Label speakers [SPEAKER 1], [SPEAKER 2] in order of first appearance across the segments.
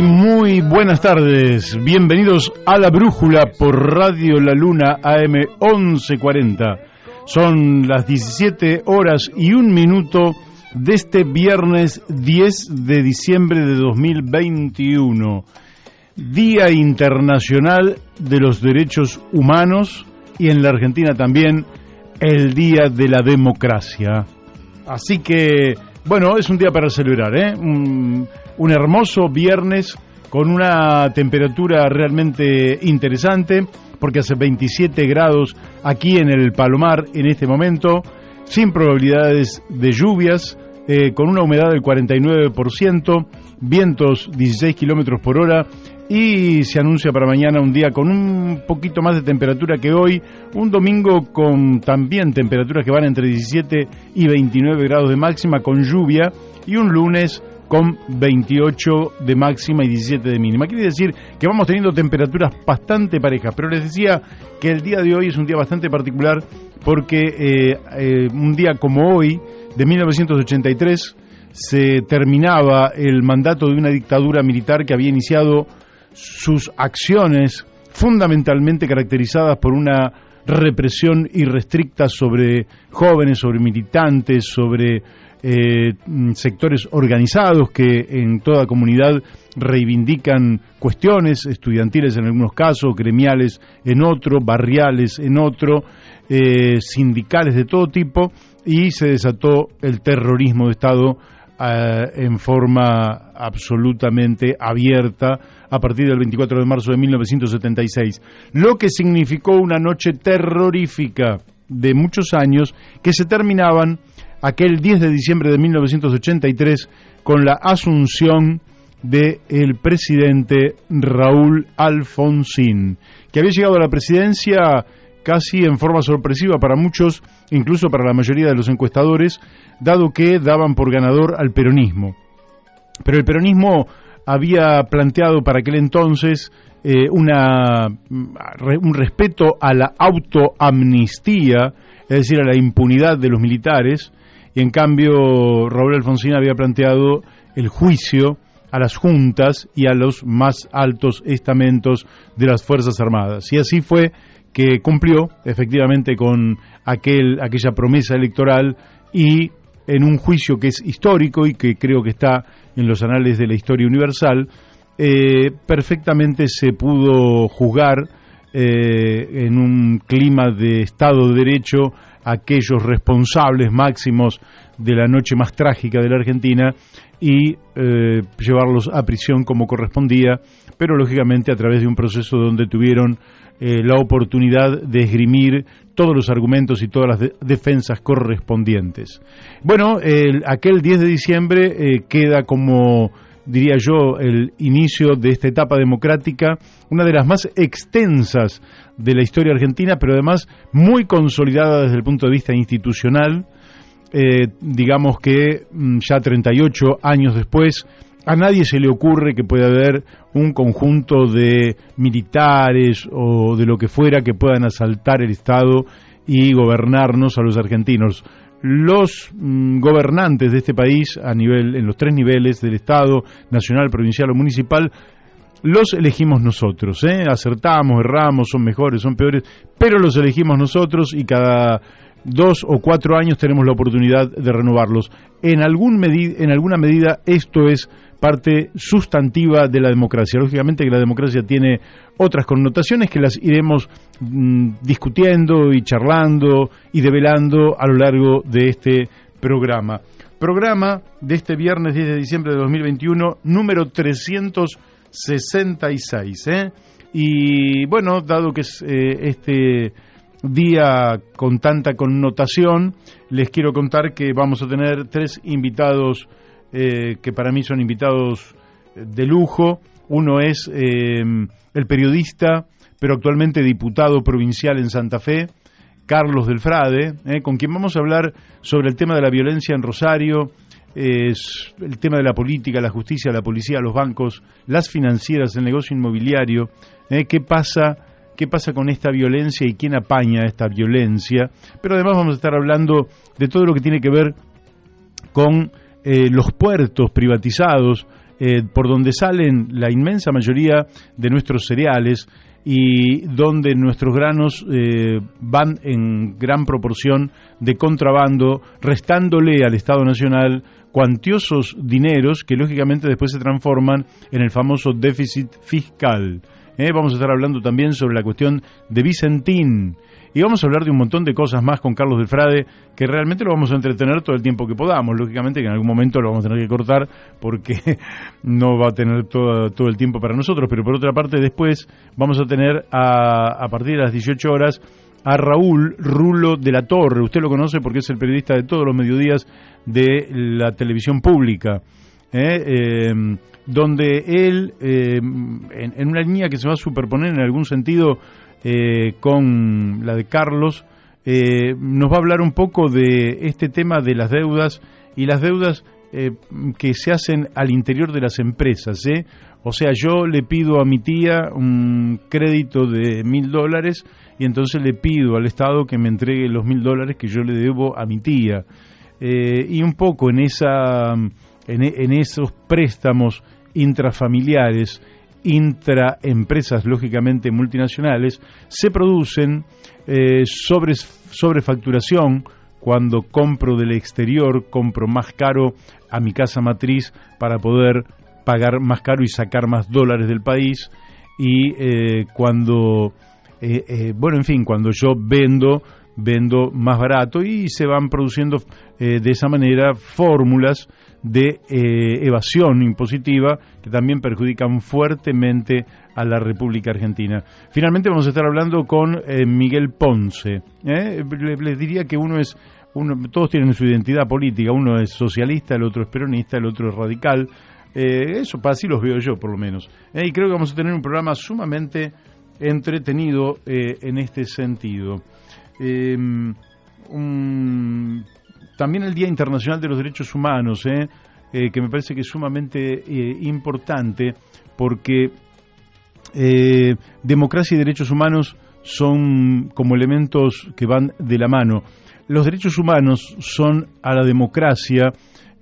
[SPEAKER 1] Muy buenas tardes, bienvenidos a La Brújula por Radio La Luna AM 1140. Son las 17 horas y un minuto de este viernes 10 de diciembre de 2021, Día Internacional de los Derechos Humanos y en la Argentina también el Día de la Democracia. Así que, bueno, es un día para celebrar, un hermoso viernes con una temperatura realmente interesante, porque hace 27 grados aquí en el Palomar en este momento, sin probabilidades de lluvias, con una humedad del 49%, vientos 16 kilómetros por hora, y se anuncia para mañana un día con un poquito más de temperatura que hoy, un domingo con también temperaturas que van entre 17 y 29 grados de máxima con lluvia, y un lunes con 28 de máxima y 17 de mínima. Quiere decir que vamos teniendo temperaturas bastante parejas, pero les decía que el día de hoy es un día bastante particular porque un día como hoy, de 1983, se terminaba el mandato de una dictadura militar que había iniciado sus acciones fundamentalmente caracterizadas por una represión irrestricta sobre jóvenes, sobre militantes, sobre sectores organizados que en toda comunidad reivindican cuestiones estudiantiles en algunos casos, gremiales en otro, barriales en otro, sindicales de todo tipo, y se desató el terrorismo de Estado en forma absolutamente abierta a partir del 24 de marzo de 1976, lo que significó una noche terrorífica de muchos años que se terminaban aquel 10 de diciembre de 1983 con la asunción del presidente Raúl Alfonsín, que había llegado a la presidencia casi en forma sorpresiva para muchos, incluso para la mayoría de los encuestadores, dado que daban por ganador al peronismo. Pero el peronismo había planteado para aquel entonces un respeto a la autoamnistía, es decir, a la impunidad de los militares, y en cambio Raúl Alfonsín había planteado el juicio a las juntas y a los más altos estamentos de las Fuerzas Armadas. Y así fue que cumplió efectivamente con aquella promesa electoral, y en un juicio que es histórico y que creo que está en los anales de la historia universal, perfectamente se pudo juzgar en un clima de Estado de Derecho aquellos responsables máximos de la noche más trágica de la Argentina y llevarlos a prisión como correspondía, pero lógicamente a través de un proceso donde tuvieron la oportunidad de esgrimir todos los argumentos y todas las defensas correspondientes. Bueno, aquel 10 de diciembre queda como, diría yo, el inicio de esta etapa democrática, una de las más extensas de la historia argentina, pero además muy consolidada desde el punto de vista institucional. Digamos que ya 38 años después, a nadie se le ocurre que pueda haber un conjunto de militares o de lo que fuera que puedan asaltar el Estado y gobernarnos a los argentinos. Los gobernantes de este país en los tres niveles del Estado, nacional, provincial o municipal, los elegimos nosotros, acertamos, erramos, son mejores, son peores, pero los elegimos nosotros y cada 2 o 4 años tenemos la oportunidad de renovarlos. En alguna medida esto es parte sustantiva de la democracia. Lógicamente que la democracia tiene otras connotaciones que las iremos discutiendo y charlando y develando a lo largo de este programa. Programa de este viernes 10 de diciembre de 2021, número 366. Y bueno, dado que es este día con tanta connotación, les quiero contar que vamos a tener 3 invitados que para mí son invitados de lujo. Uno es el periodista, pero actualmente diputado provincial en Santa Fe, Carlos Del Frade, con quien vamos a hablar sobre el tema de la violencia en Rosario, el tema de la política, la justicia, la policía, los bancos, las financieras, el negocio inmobiliario, qué pasa con esta violencia y quién apaña esta violencia. Pero además vamos a estar hablando de todo lo que tiene que ver con los puertos privatizados por donde salen la inmensa mayoría de nuestros cereales y donde nuestros granos van en gran proporción de contrabando, restándole al Estado Nacional cuantiosos dineros que lógicamente después se transforman en el famoso déficit fiscal. Vamos a estar hablando también sobre la cuestión de Vicentín. Y vamos a hablar de un montón de cosas más con Carlos del Frade, que realmente lo vamos a entretener todo el tiempo que podamos. Lógicamente que en algún momento lo vamos a tener que cortar porque no va a tener todo el tiempo para nosotros. Pero por otra parte, después vamos a tener a partir de las 18 horas a Raúl Rulo de la Torre. Usted lo conoce porque es el periodista de todos los mediodías de la televisión pública. Donde él, en una línea que se va a superponer en algún sentido con la de Carlos, nos va a hablar un poco de este tema de las deudas y las deudas que se hacen al interior de las empresas. O sea, yo le pido a mi tía un crédito de $1.000 y entonces le pido al Estado que me entregue los $1.000 que yo le debo a mi tía. Y un poco en esos préstamos intrafamiliares, intraempresas lógicamente multinacionales, se producen sobrefacturación. Cuando compro del exterior, compro más caro a mi casa matriz para poder pagar más caro y sacar más dólares del país, y cuando yo vendo más barato, y se van produciendo de esa manera fórmulas de evasión impositiva que también perjudican fuertemente a la República Argentina. Finalmente vamos a estar hablando con Miguel Ponce. Les diría que todos tienen su identidad política, uno es socialista, el otro es peronista, el otro es radical. Eso así los veo yo, por lo menos. Y creo que vamos a tener un programa sumamente entretenido en este sentido. También el Día Internacional de los Derechos Humanos, que me parece que es sumamente importante, porque democracia y derechos humanos son como elementos que van de la mano. Los derechos humanos son a la democracia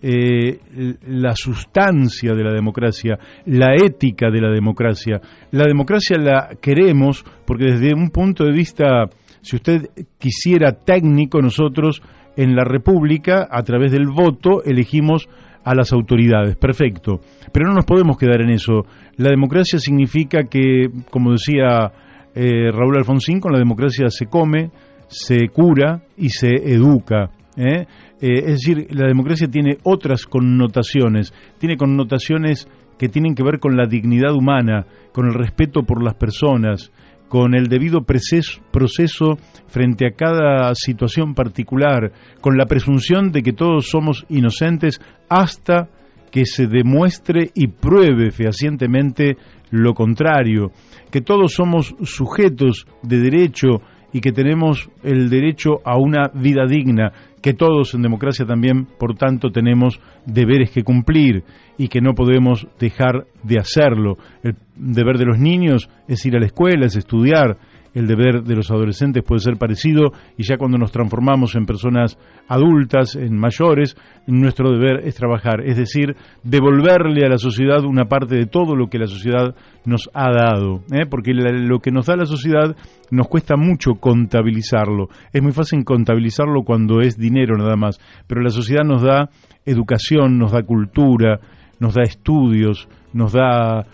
[SPEAKER 1] la sustancia de la democracia, la ética de la democracia. La democracia la queremos porque desde un punto de vista, si usted quisiera, técnico, nosotros en la República, a través del voto, elegimos a las autoridades. Perfecto. Pero no nos podemos quedar en eso. La democracia significa que, como decía Raúl Alfonsín, con la democracia se come, se cura y se educa. Es decir, la democracia tiene otras connotaciones. Tiene connotaciones que tienen que ver con la dignidad humana, con el respeto por las personas, con el debido proceso frente a cada situación particular, con la presunción de que todos somos inocentes hasta que se demuestre y pruebe fehacientemente lo contrario, que todos somos sujetos de derecho y que tenemos el derecho a una vida digna, que todos en democracia también, por tanto, tenemos deberes que cumplir y que no podemos dejar de hacerlo. El deber de los niños es ir a la escuela, es estudiar. El deber de los adolescentes puede ser parecido, y ya cuando nos transformamos en personas adultas, en mayores, nuestro deber es trabajar, es decir, devolverle a la sociedad una parte de todo lo que la sociedad nos ha dado, porque lo que nos da la sociedad nos cuesta mucho contabilizarlo. Es muy fácil contabilizarlo cuando es dinero nada más, pero la sociedad nos da educación, nos da cultura, nos da estudios, nos da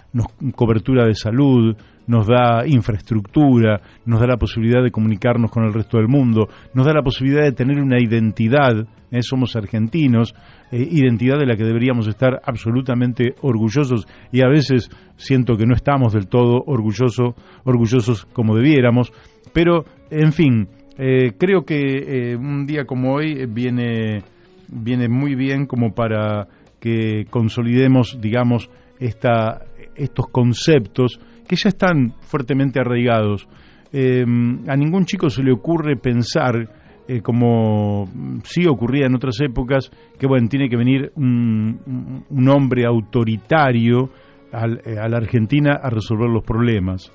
[SPEAKER 1] cobertura de salud, nos da infraestructura, nos da la posibilidad de comunicarnos con el resto del mundo, nos da la posibilidad de tener una identidad, somos argentinos, identidad de la que deberíamos estar absolutamente orgullosos, y a veces siento que no estamos del todo orgullosos como debiéramos, pero en fin, creo que un día como hoy viene muy bien como para que consolidemos, digamos, estos conceptos que ya están fuertemente arraigados. A ningún chico se le ocurre pensar, como sí ocurría en otras épocas, que bueno, tiene que venir un hombre autoritario a la Argentina a resolver los problemas.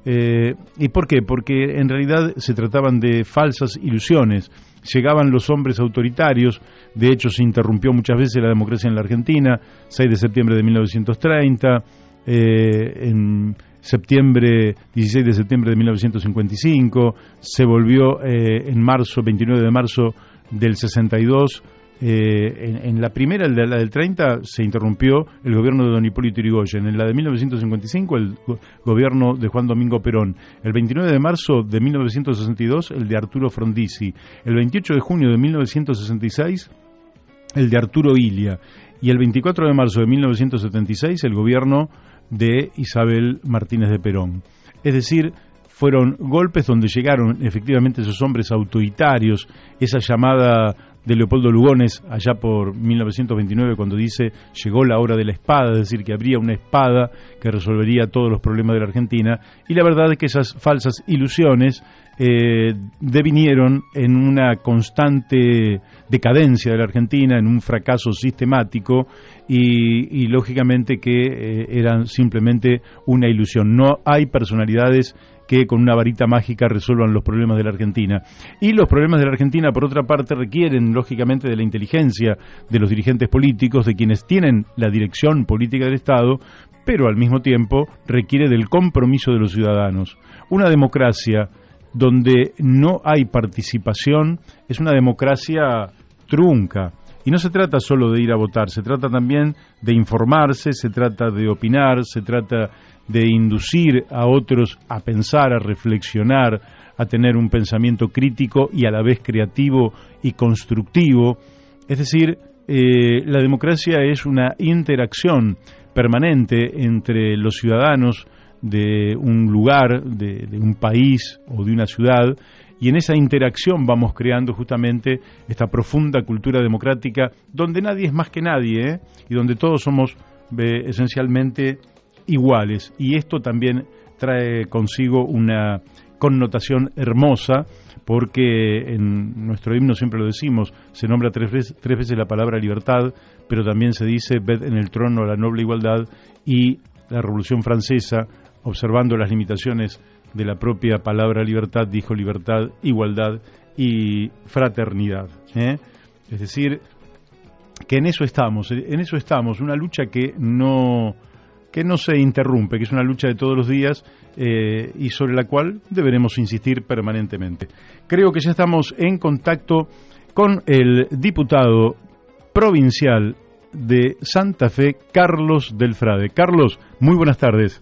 [SPEAKER 1] ¿Y por qué? Porque en realidad se trataban de falsas ilusiones. Llegaban los hombres autoritarios, de hecho se interrumpió muchas veces la democracia en la Argentina, 6 de septiembre de 1930, en 16 de septiembre de 1955, se volvió en marzo, 29 de marzo del 62. En la primera, la del 30, se interrumpió el gobierno de don Hipólito Yrigoyen. En la de 1955, el gobierno de Juan Domingo Perón. El 29 de marzo de 1962, el de Arturo Frondizi. El 28 de junio de 1966, el de Arturo Illia. Y el 24 de marzo de 1976, el gobierno de Isabel Martínez de Perón. Es decir, fueron golpes donde llegaron efectivamente esos hombres autoritarios, esa llamada de Leopoldo Lugones allá por 1929 cuando dice llegó la hora de la espada, es decir, que habría una espada que resolvería todos los problemas de la Argentina, y la verdad es que esas falsas ilusiones devinieron en una constante decadencia de la Argentina, en un fracaso sistemático y lógicamente que eran simplemente una ilusión. No hay personalidades que con una varita mágica resuelvan los problemas de la Argentina. Y los problemas de la Argentina, por otra parte, requieren, lógicamente, de la inteligencia de los dirigentes políticos, de quienes tienen la dirección política del Estado, pero al mismo tiempo requiere del compromiso de los ciudadanos. Una democracia donde no hay participación es una democracia trunca. Y no se trata solo de ir a votar, se trata también de informarse, se trata de opinar, se trata de inducir a otros a pensar, a reflexionar, a tener un pensamiento crítico y a la vez creativo y constructivo. Es decir, la democracia es una interacción permanente entre los ciudadanos de un lugar, de un país o de una ciudad, y en esa interacción vamos creando justamente esta profunda cultura democrática donde nadie es más que nadie, y donde todos somos esencialmente iguales. Y esto también trae consigo una connotación hermosa, porque en nuestro himno siempre lo decimos, se nombra tres veces la palabra libertad, pero también se dice ved en el trono la noble igualdad, y la Revolución Francesa, observando las limitaciones de la propia palabra libertad, dijo libertad, igualdad y fraternidad. Es decir, que en eso estamos, una lucha que no se interrumpe, que es una lucha de todos los días y sobre la cual deberemos insistir permanentemente. Creo que ya estamos en contacto con el diputado provincial de Santa Fe, Carlos Delfrade. Carlos, muy buenas tardes.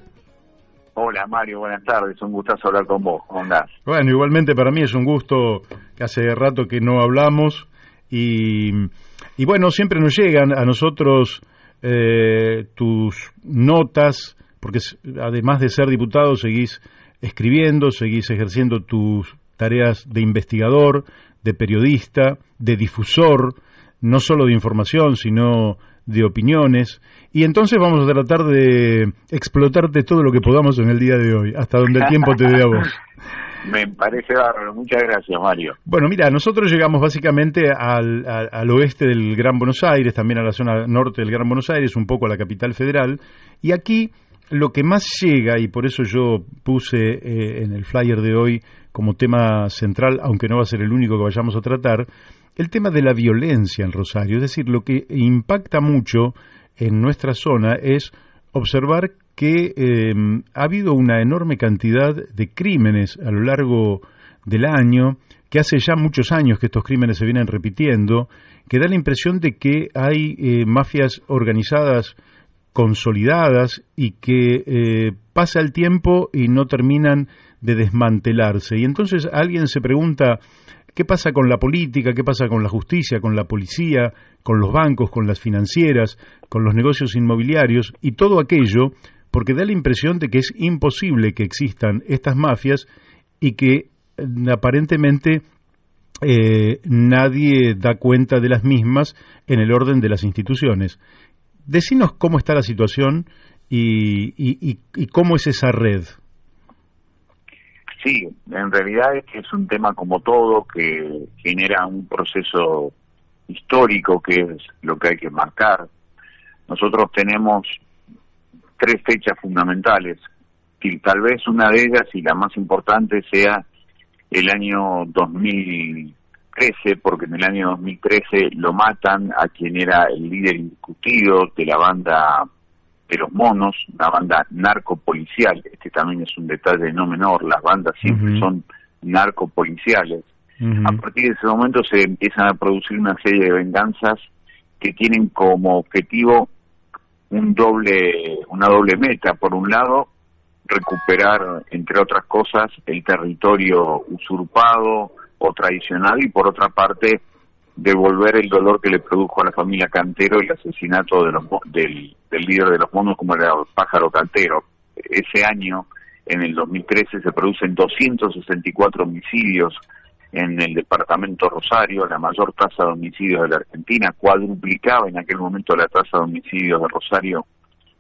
[SPEAKER 2] Hola Mario, buenas tardes, un gustazo hablar con vos, ¿cómo andás?
[SPEAKER 1] Bueno, igualmente para mí es un gusto, que hace rato que no hablamos y bueno, siempre nos llegan a nosotros tus notas, porque además de ser diputado seguís escribiendo, seguís ejerciendo tus tareas de investigador, de periodista, de difusor, no solo de información, sino de opiniones, y entonces vamos a tratar de explotarte todo lo que podamos en el día de hoy, hasta donde el tiempo te dé a vos.
[SPEAKER 2] Me parece bárbaro, muchas gracias Mario.
[SPEAKER 1] Bueno, mira, nosotros llegamos básicamente al oeste del Gran Buenos Aires, también a la zona norte del Gran Buenos Aires, un poco a la capital federal, y aquí lo que más llega, y por eso yo puse en el flyer de hoy como tema central, aunque no va a ser el único que vayamos a tratar, el tema de la violencia en Rosario. Es decir, lo que impacta mucho en nuestra zona es observar que ha habido una enorme cantidad de crímenes a lo largo del año, que hace ya muchos años que estos crímenes se vienen repitiendo, que da la impresión de que hay mafias organizadas consolidadas y que pasa el tiempo y no terminan de desmantelarse. Y entonces alguien se pregunta, ¿qué pasa con la política? ¿Qué pasa con la justicia, con la policía, con los bancos, con las financieras, con los negocios inmobiliarios y todo aquello? Porque da la impresión de que es imposible que existan estas mafias y que aparentemente nadie da cuenta de las mismas en el orden de las instituciones. Decinos cómo está la situación y cómo es esa red.
[SPEAKER 2] Sí, en realidad es un tema como todo que genera un proceso histórico que es lo que hay que marcar. Nosotros tenemos 3 fechas fundamentales existir. Tal vez una de ellas, y la más importante, sea el año 2013, porque en el año 2013 lo matan a quien era el líder indiscutido de la banda de los Monos, una banda narcopolicial. Este también es un detalle no menor, las bandas siempre son narcopoliciales. A partir de ese momento se empiezan a producir una serie de venganzas que tienen como objetivo una doble meta. Por un lado, recuperar, entre otras cosas, el territorio usurpado o traicionado, y por otra parte, devolver el dolor que le produjo a la familia Cantero el asesinato del líder de los Monos, como era el Pájaro Cantero. Ese año, en el 2013, se producen 264 homicidios en el departamento Rosario, la mayor tasa de homicidios de la Argentina, cuadruplicaba en aquel momento la tasa de homicidios de Rosario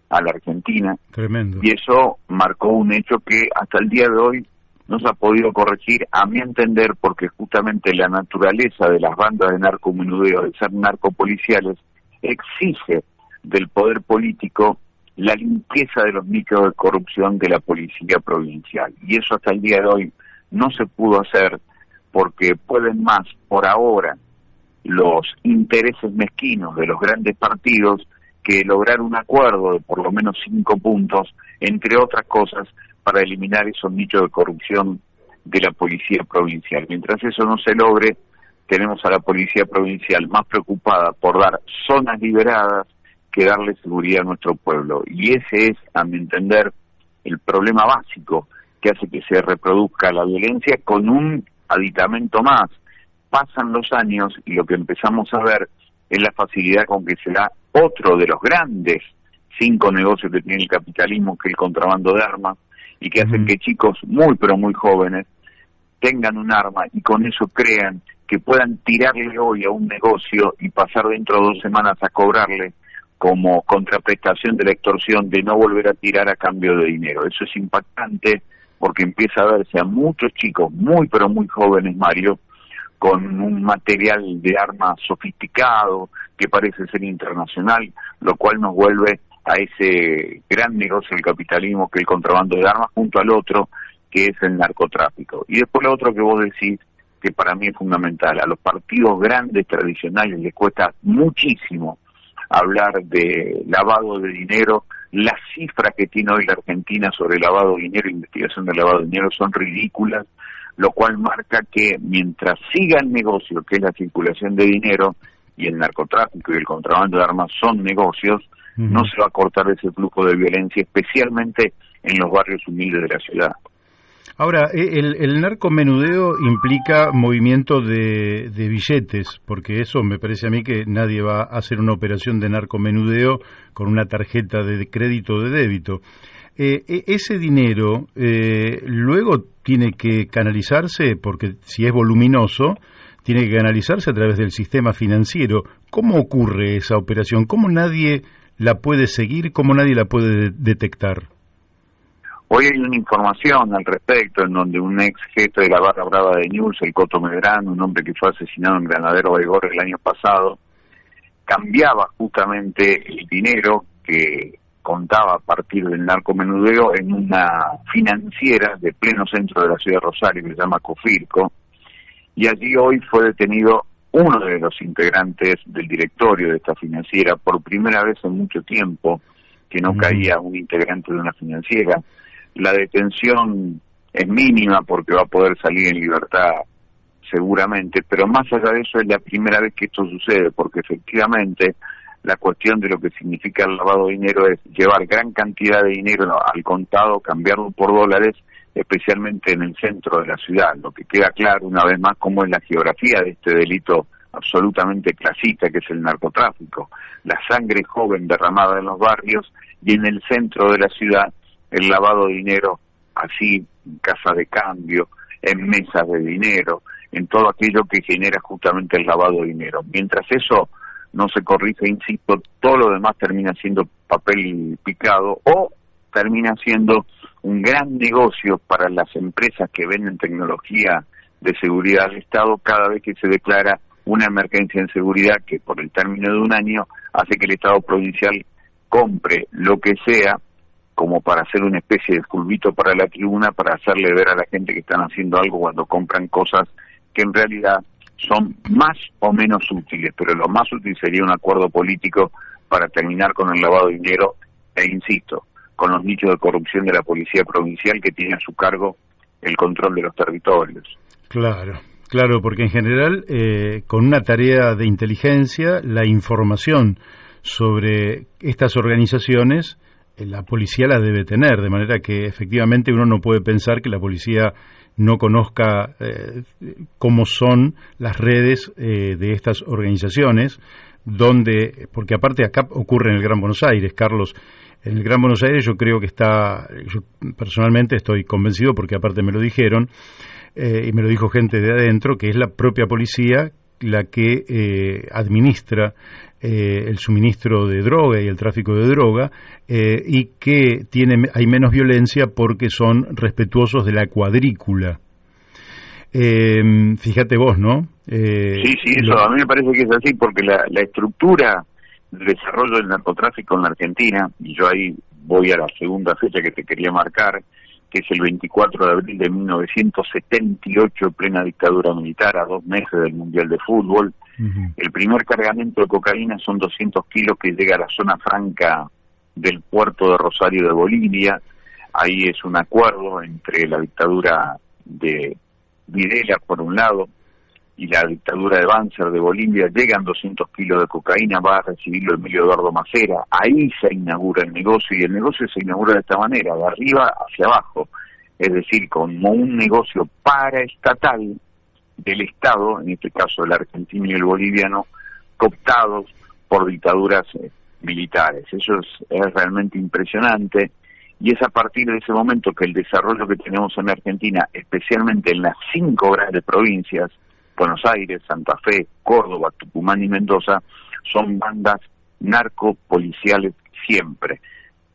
[SPEAKER 2] a la Argentina.
[SPEAKER 1] Tremendo.
[SPEAKER 2] Y eso marcó un hecho que hasta el día de hoy no se ha podido corregir, a mi entender, porque justamente la naturaleza de las bandas de narcomenudeo, de ser narcopoliciales, exige del poder político la limpieza de los micros de corrupción de la policía provincial. Y eso hasta el día de hoy no se pudo hacer, porque pueden más, por ahora, los intereses mezquinos de los grandes partidos que lograr un acuerdo de por lo menos 5 puntos, entre otras cosas, para eliminar esos nichos de corrupción de la policía provincial. Mientras eso no se logre, tenemos a la policía provincial más preocupada por dar zonas liberadas que darle seguridad a nuestro pueblo. Y ese es, a mi entender, el problema básico que hace que se reproduzca la violencia, con un aditamento más. Pasan los años y lo que empezamos a ver es la facilidad con que se da otro de los grandes 5 negocios que tiene el capitalismo, que es el contrabando de armas, y que hacen que chicos muy pero muy jóvenes tengan un arma y con eso crean que puedan tirarle hoy a un negocio y pasar dentro de 2 semanas a cobrarle como contraprestación de la extorsión, de no volver a tirar a cambio de dinero. Eso es impactante, porque empieza a verse a muchos chicos muy pero muy jóvenes, Mario, con un material de armas sofisticado que parece ser internacional, lo cual nos vuelve a ese gran negocio del capitalismo que es el contrabando de armas, junto al otro que es el narcotráfico. Y después lo otro que vos decís, que para mí es fundamental, a los partidos grandes tradicionales les cuesta muchísimo hablar de lavado de dinero. Las cifras que tiene hoy la Argentina sobre lavado de dinero, investigación de lavado de dinero, son ridículas, lo cual marca que mientras siga el negocio, que es la circulación de dinero, y el narcotráfico y el contrabando de armas son negocios, no se va a cortar ese flujo de violencia, especialmente en los barrios humildes de la ciudad.
[SPEAKER 1] Ahora, el narcomenudeo implica movimiento de billetes, porque eso me parece a mí que nadie va a hacer una operación de narcomenudeo con una tarjeta de crédito o de débito. Ese dinero luego tiene que canalizarse, porque si es voluminoso, tiene que canalizarse a través del sistema financiero. ¿Cómo ocurre esa operación? ¿Cómo nadie la puede seguir? ¿Cómo nadie la puede detectar?
[SPEAKER 2] Hoy hay una información al respecto en donde un ex jefe de la barra brava de News, el Coto Medrano, un hombre que fue asesinado en Granadero Baigorria el año pasado, cambiaba justamente el dinero que contaba a partir del narcomenudeo en una financiera de pleno centro de la ciudad de Rosario que se llama Cofirco, y allí hoy fue detenido uno de los integrantes del directorio de esta financiera, por primera vez en mucho tiempo que no caía un integrante de una financiera. La detención es mínima porque va a poder salir en libertad seguramente, pero más allá de eso es la primera vez que esto sucede, porque efectivamente la cuestión de lo que significa el lavado de dinero es llevar gran cantidad de dinero al contado, cambiarlo por dólares, especialmente en el centro de la ciudad. Lo que queda claro una vez más cómo es la geografía de este delito absolutamente clasista que es el narcotráfico. La sangre joven derramada en los barrios y en el centro de la ciudad el lavado de dinero así, en casas de cambio, en mesas de dinero, en todo aquello que genera justamente el lavado de dinero. Mientras eso no se corrige, insisto, todo lo demás termina siendo papel picado o termina siendo un gran negocio para las empresas que venden tecnología de seguridad al Estado cada vez que se declara una emergencia en seguridad que por el término de un año hace que el Estado provincial compre lo que sea como para hacer una especie de culbito para la tribuna, para hacerle ver a la gente que están haciendo algo cuando compran cosas que en realidad son más o menos útiles, pero lo más útil sería un acuerdo político para terminar con el lavado de dinero e, insisto, con los nichos de corrupción de la policía provincial que tiene a su cargo el control de los territorios.
[SPEAKER 1] Claro, claro, porque en general, con una tarea de inteligencia, la información sobre estas organizaciones, la policía la debe tener, de manera que efectivamente uno no puede pensar que la policía no conozca cómo son las redes de estas organizaciones, porque aparte acá ocurre en el Gran Buenos Aires, Carlos. En el Gran Buenos Aires yo creo que yo personalmente estoy convencido, porque aparte me lo dijeron, y me lo dijo gente de adentro, que es la propia policía la que administra el suministro de droga y el tráfico de droga, y que hay menos violencia porque son respetuosos de la cuadrícula. Fíjate vos, ¿no?
[SPEAKER 2] Sí, eso a mí me parece que es así, porque la estructura del desarrollo del narcotráfico en la Argentina, y yo ahí voy a la segunda fecha que te quería marcar, que es el 24 de abril de 1978, plena dictadura militar, a 2 meses del Mundial de Fútbol. Uh-huh. El primer cargamento de cocaína son 200 kilos que llega a la zona franca del puerto de Rosario de Bolivia. Ahí es un acuerdo entre la dictadura de Videla, por un lado, y la dictadura de Banzer de Bolivia. Llegan 200 kilos de cocaína, va a recibirlo Emilio Eduardo Macera. Ahí se inaugura el negocio, y el negocio se inaugura de esta manera, de arriba hacia abajo, es decir, como un negocio paraestatal del Estado, en este caso el argentino y el boliviano, cooptados por dictaduras militares. Eso es realmente impresionante, y es a partir de ese momento que el desarrollo que tenemos en Argentina, especialmente en las 5 grandes provincias, Buenos Aires, Santa Fe, Córdoba, Tucumán y Mendoza, son bandas narcopoliciales siempre.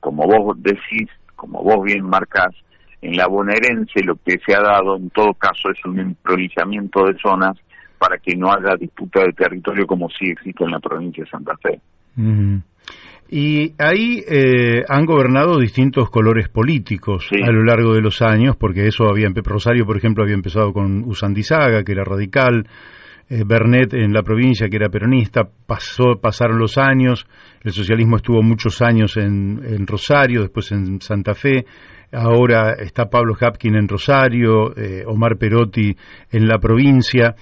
[SPEAKER 2] Como vos decís, como vos bien marcás, en la bonaerense lo que se ha dado en todo caso es un improvisamiento de zonas para que no haya disputa de territorio como sí existe en la provincia de Santa Fe.
[SPEAKER 1] Mm. Y ahí han gobernado distintos colores políticos, sí, a lo largo de los años, porque eso Rosario, por ejemplo, había empezado con Usandizaga, que era radical, Bernet en la provincia, que era peronista. Pasaron los años, el socialismo estuvo muchos años en Rosario, después en Santa Fe, ahora está Pablo Hapkin en Rosario, Omar Perotti en la provincia.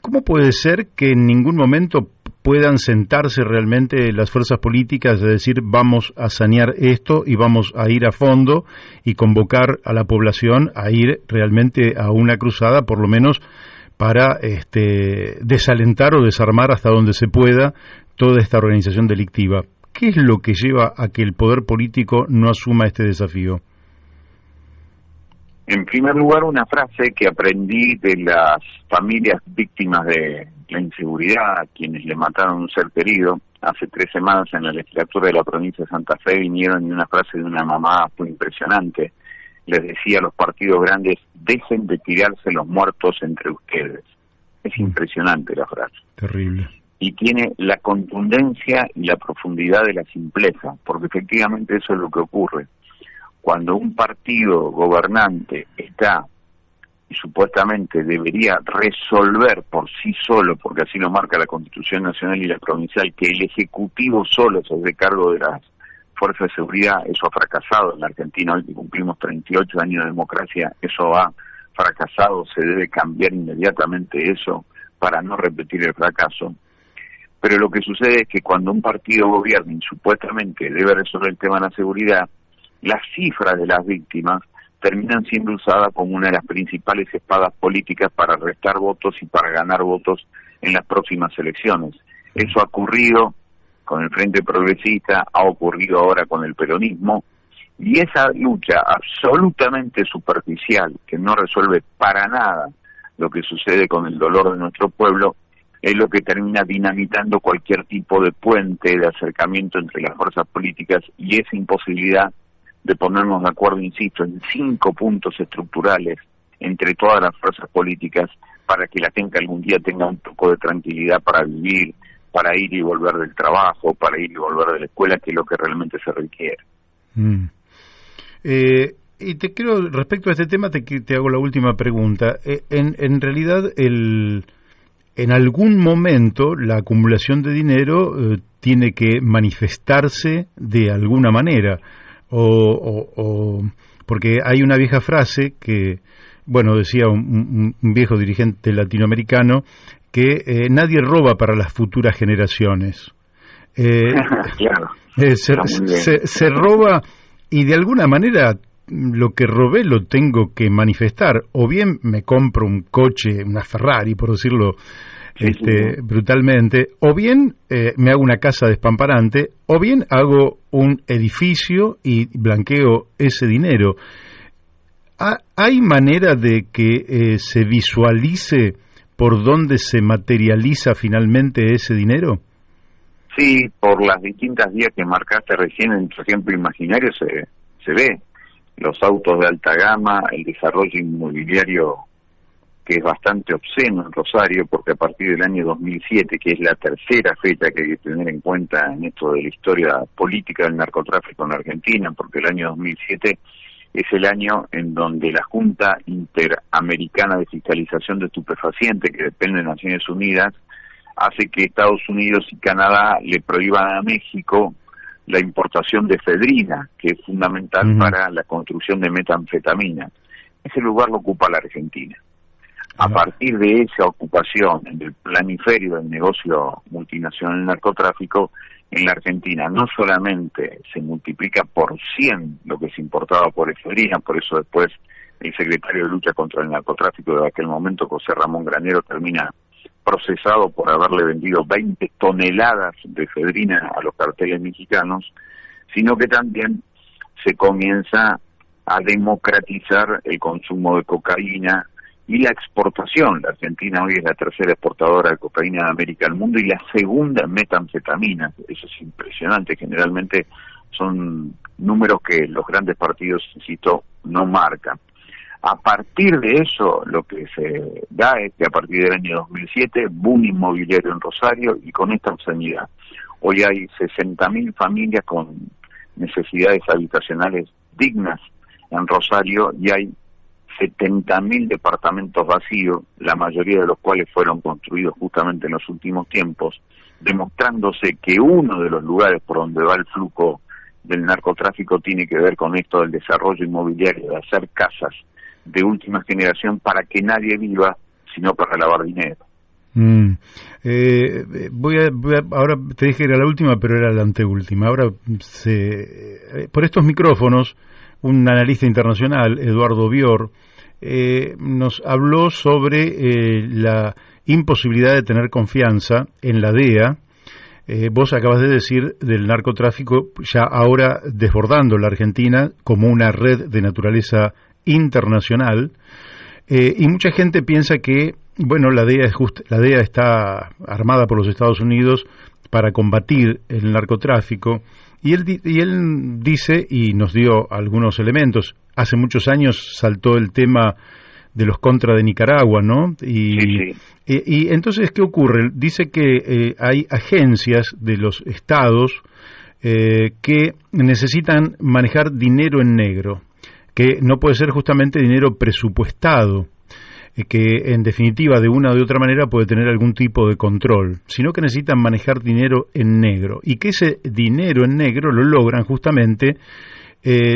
[SPEAKER 1] ¿Cómo puede ser que en ningún momento puedan sentarse realmente las fuerzas políticas, es decir, vamos a sanear esto y vamos a ir a fondo y convocar a la población a ir realmente a una cruzada, por lo menos para desalentar o desarmar hasta donde se pueda toda esta organización delictiva? ¿Qué es lo que lleva a que el poder político no asuma este desafío?
[SPEAKER 2] En primer lugar, una frase que aprendí de las familias víctimas de la inseguridad, a quienes le mataron un ser querido. Hace 3 semanas en la legislatura de la provincia de Santa Fe vinieron, y una frase de una mamá fue impresionante. Les decía a los partidos grandes: dejen de tirarse los muertos entre ustedes. Es impresionante la frase.
[SPEAKER 1] Terrible.
[SPEAKER 2] Y tiene la contundencia y la profundidad de la simpleza, porque efectivamente eso es lo que ocurre. Cuando un partido gobernante está, y supuestamente debería resolver por sí solo, porque así lo marca la Constitución Nacional y la Provincial, que el Ejecutivo solo se hace cargo de las fuerzas de seguridad, eso ha fracasado en la Argentina. Hoy que cumplimos 38 años de democracia, eso ha fracasado, se debe cambiar inmediatamente eso para no repetir el fracaso. Pero lo que sucede es que cuando un partido gobierna y supuestamente debe resolver el tema de la seguridad, las cifras de las víctimas terminan siendo usadas como una de las principales espadas políticas para restar votos y para ganar votos en las próximas elecciones. Eso ha ocurrido con el Frente Progresista, ha ocurrido ahora con el peronismo, y esa lucha absolutamente superficial, que no resuelve para nada lo que sucede con el dolor de nuestro pueblo, es lo que termina dinamitando cualquier tipo de puente de acercamiento entre las fuerzas políticas, y esa imposibilidad de ponernos de acuerdo, insisto, en 5 puntos estructurales entre todas las fuerzas políticas para que la gente algún día tenga un poco de tranquilidad para vivir, para ir y volver del trabajo, para ir y volver de la escuela, que es lo que realmente se requiere.
[SPEAKER 1] Mm. Y te quiero, respecto a este tema, te hago la última pregunta. En realidad, en algún momento la acumulación de dinero tiene que manifestarse de alguna manera, porque hay una vieja frase que, bueno, decía un viejo dirigente latinoamericano, que nadie roba para las futuras generaciones.
[SPEAKER 2] Claro,
[SPEAKER 1] Se roba, y de alguna manera lo que robé lo tengo que manifestar, o bien me compro un coche, una Ferrari, por decirlo
[SPEAKER 2] sí.
[SPEAKER 1] brutalmente, o bien me hago una casa despamparante, o bien hago un edificio y blanqueo ese dinero. ¿Hay manera de que se visualice por dónde se materializa finalmente ese dinero?
[SPEAKER 2] Sí, por las distintas vías que marcaste recién en tu ejemplo imaginario se ve. Los autos de alta gama, el desarrollo inmobiliario que es bastante obsceno en Rosario, porque a partir del año 2007, que es la tercera fecha que hay que tener en cuenta en esto de la historia política del narcotráfico en la Argentina, porque el año 2007 es el año en donde la Junta Interamericana de Fiscalización de Estupefacientes, que depende de Naciones Unidas, hace que Estados Unidos y Canadá le prohíban a México la importación de efedrina, que es fundamental para la construcción de metanfetamina. Ese lugar lo ocupa la Argentina. A partir de esa ocupación en el planiferio del negocio multinacional del narcotráfico, en la Argentina no solamente se multiplica por 100 lo que se importaba por efedrina, por eso después el secretario de Lucha contra el Narcotráfico de aquel momento, José Ramón Granero, termina procesado por haberle vendido 20 toneladas de efedrina a los carteles mexicanos, sino que también se comienza a democratizar el consumo de cocaína y la exportación. La Argentina hoy es la tercera exportadora de cocaína de América del mundo y la segunda en metanfetaminas. Eso es impresionante. Generalmente son números que los grandes partidos, insisto, no marcan. A partir de eso, lo que se da es que a partir del año 2007, boom inmobiliario en Rosario y con esta obscenidad. Hoy hay 60.000 familias con necesidades habitacionales dignas en Rosario y hay 70.000 departamentos vacíos, la mayoría de los cuales fueron construidos justamente en los últimos tiempos, demostrándose que uno de los lugares por donde va el flujo del narcotráfico tiene que ver con esto del desarrollo inmobiliario, de hacer casas de última generación para que nadie viva, sino para lavar dinero.
[SPEAKER 1] Ahora te dije que era la última, pero era la anteúltima. Ahora, por estos micrófonos, un analista internacional, Eduardo Bior, nos habló sobre la imposibilidad de tener confianza en la DEA. Vos acabas de decir del narcotráfico ya ahora desbordando la Argentina como una red de naturaleza internacional, y mucha gente piensa que, bueno, la DEA está armada por los Estados Unidos para combatir el narcotráfico, y él dice, y nos dio algunos elementos. Hace muchos años saltó el tema de los Contra de Nicaragua, ¿no?
[SPEAKER 2] Sí.
[SPEAKER 1] Y entonces, ¿qué ocurre? Dice que hay agencias de los estados que necesitan manejar dinero en negro, que no puede ser justamente dinero presupuestado, que en definitiva de una o de otra manera puede tener algún tipo de control, sino que necesitan manejar dinero en negro, y que ese dinero en negro lo logran justamente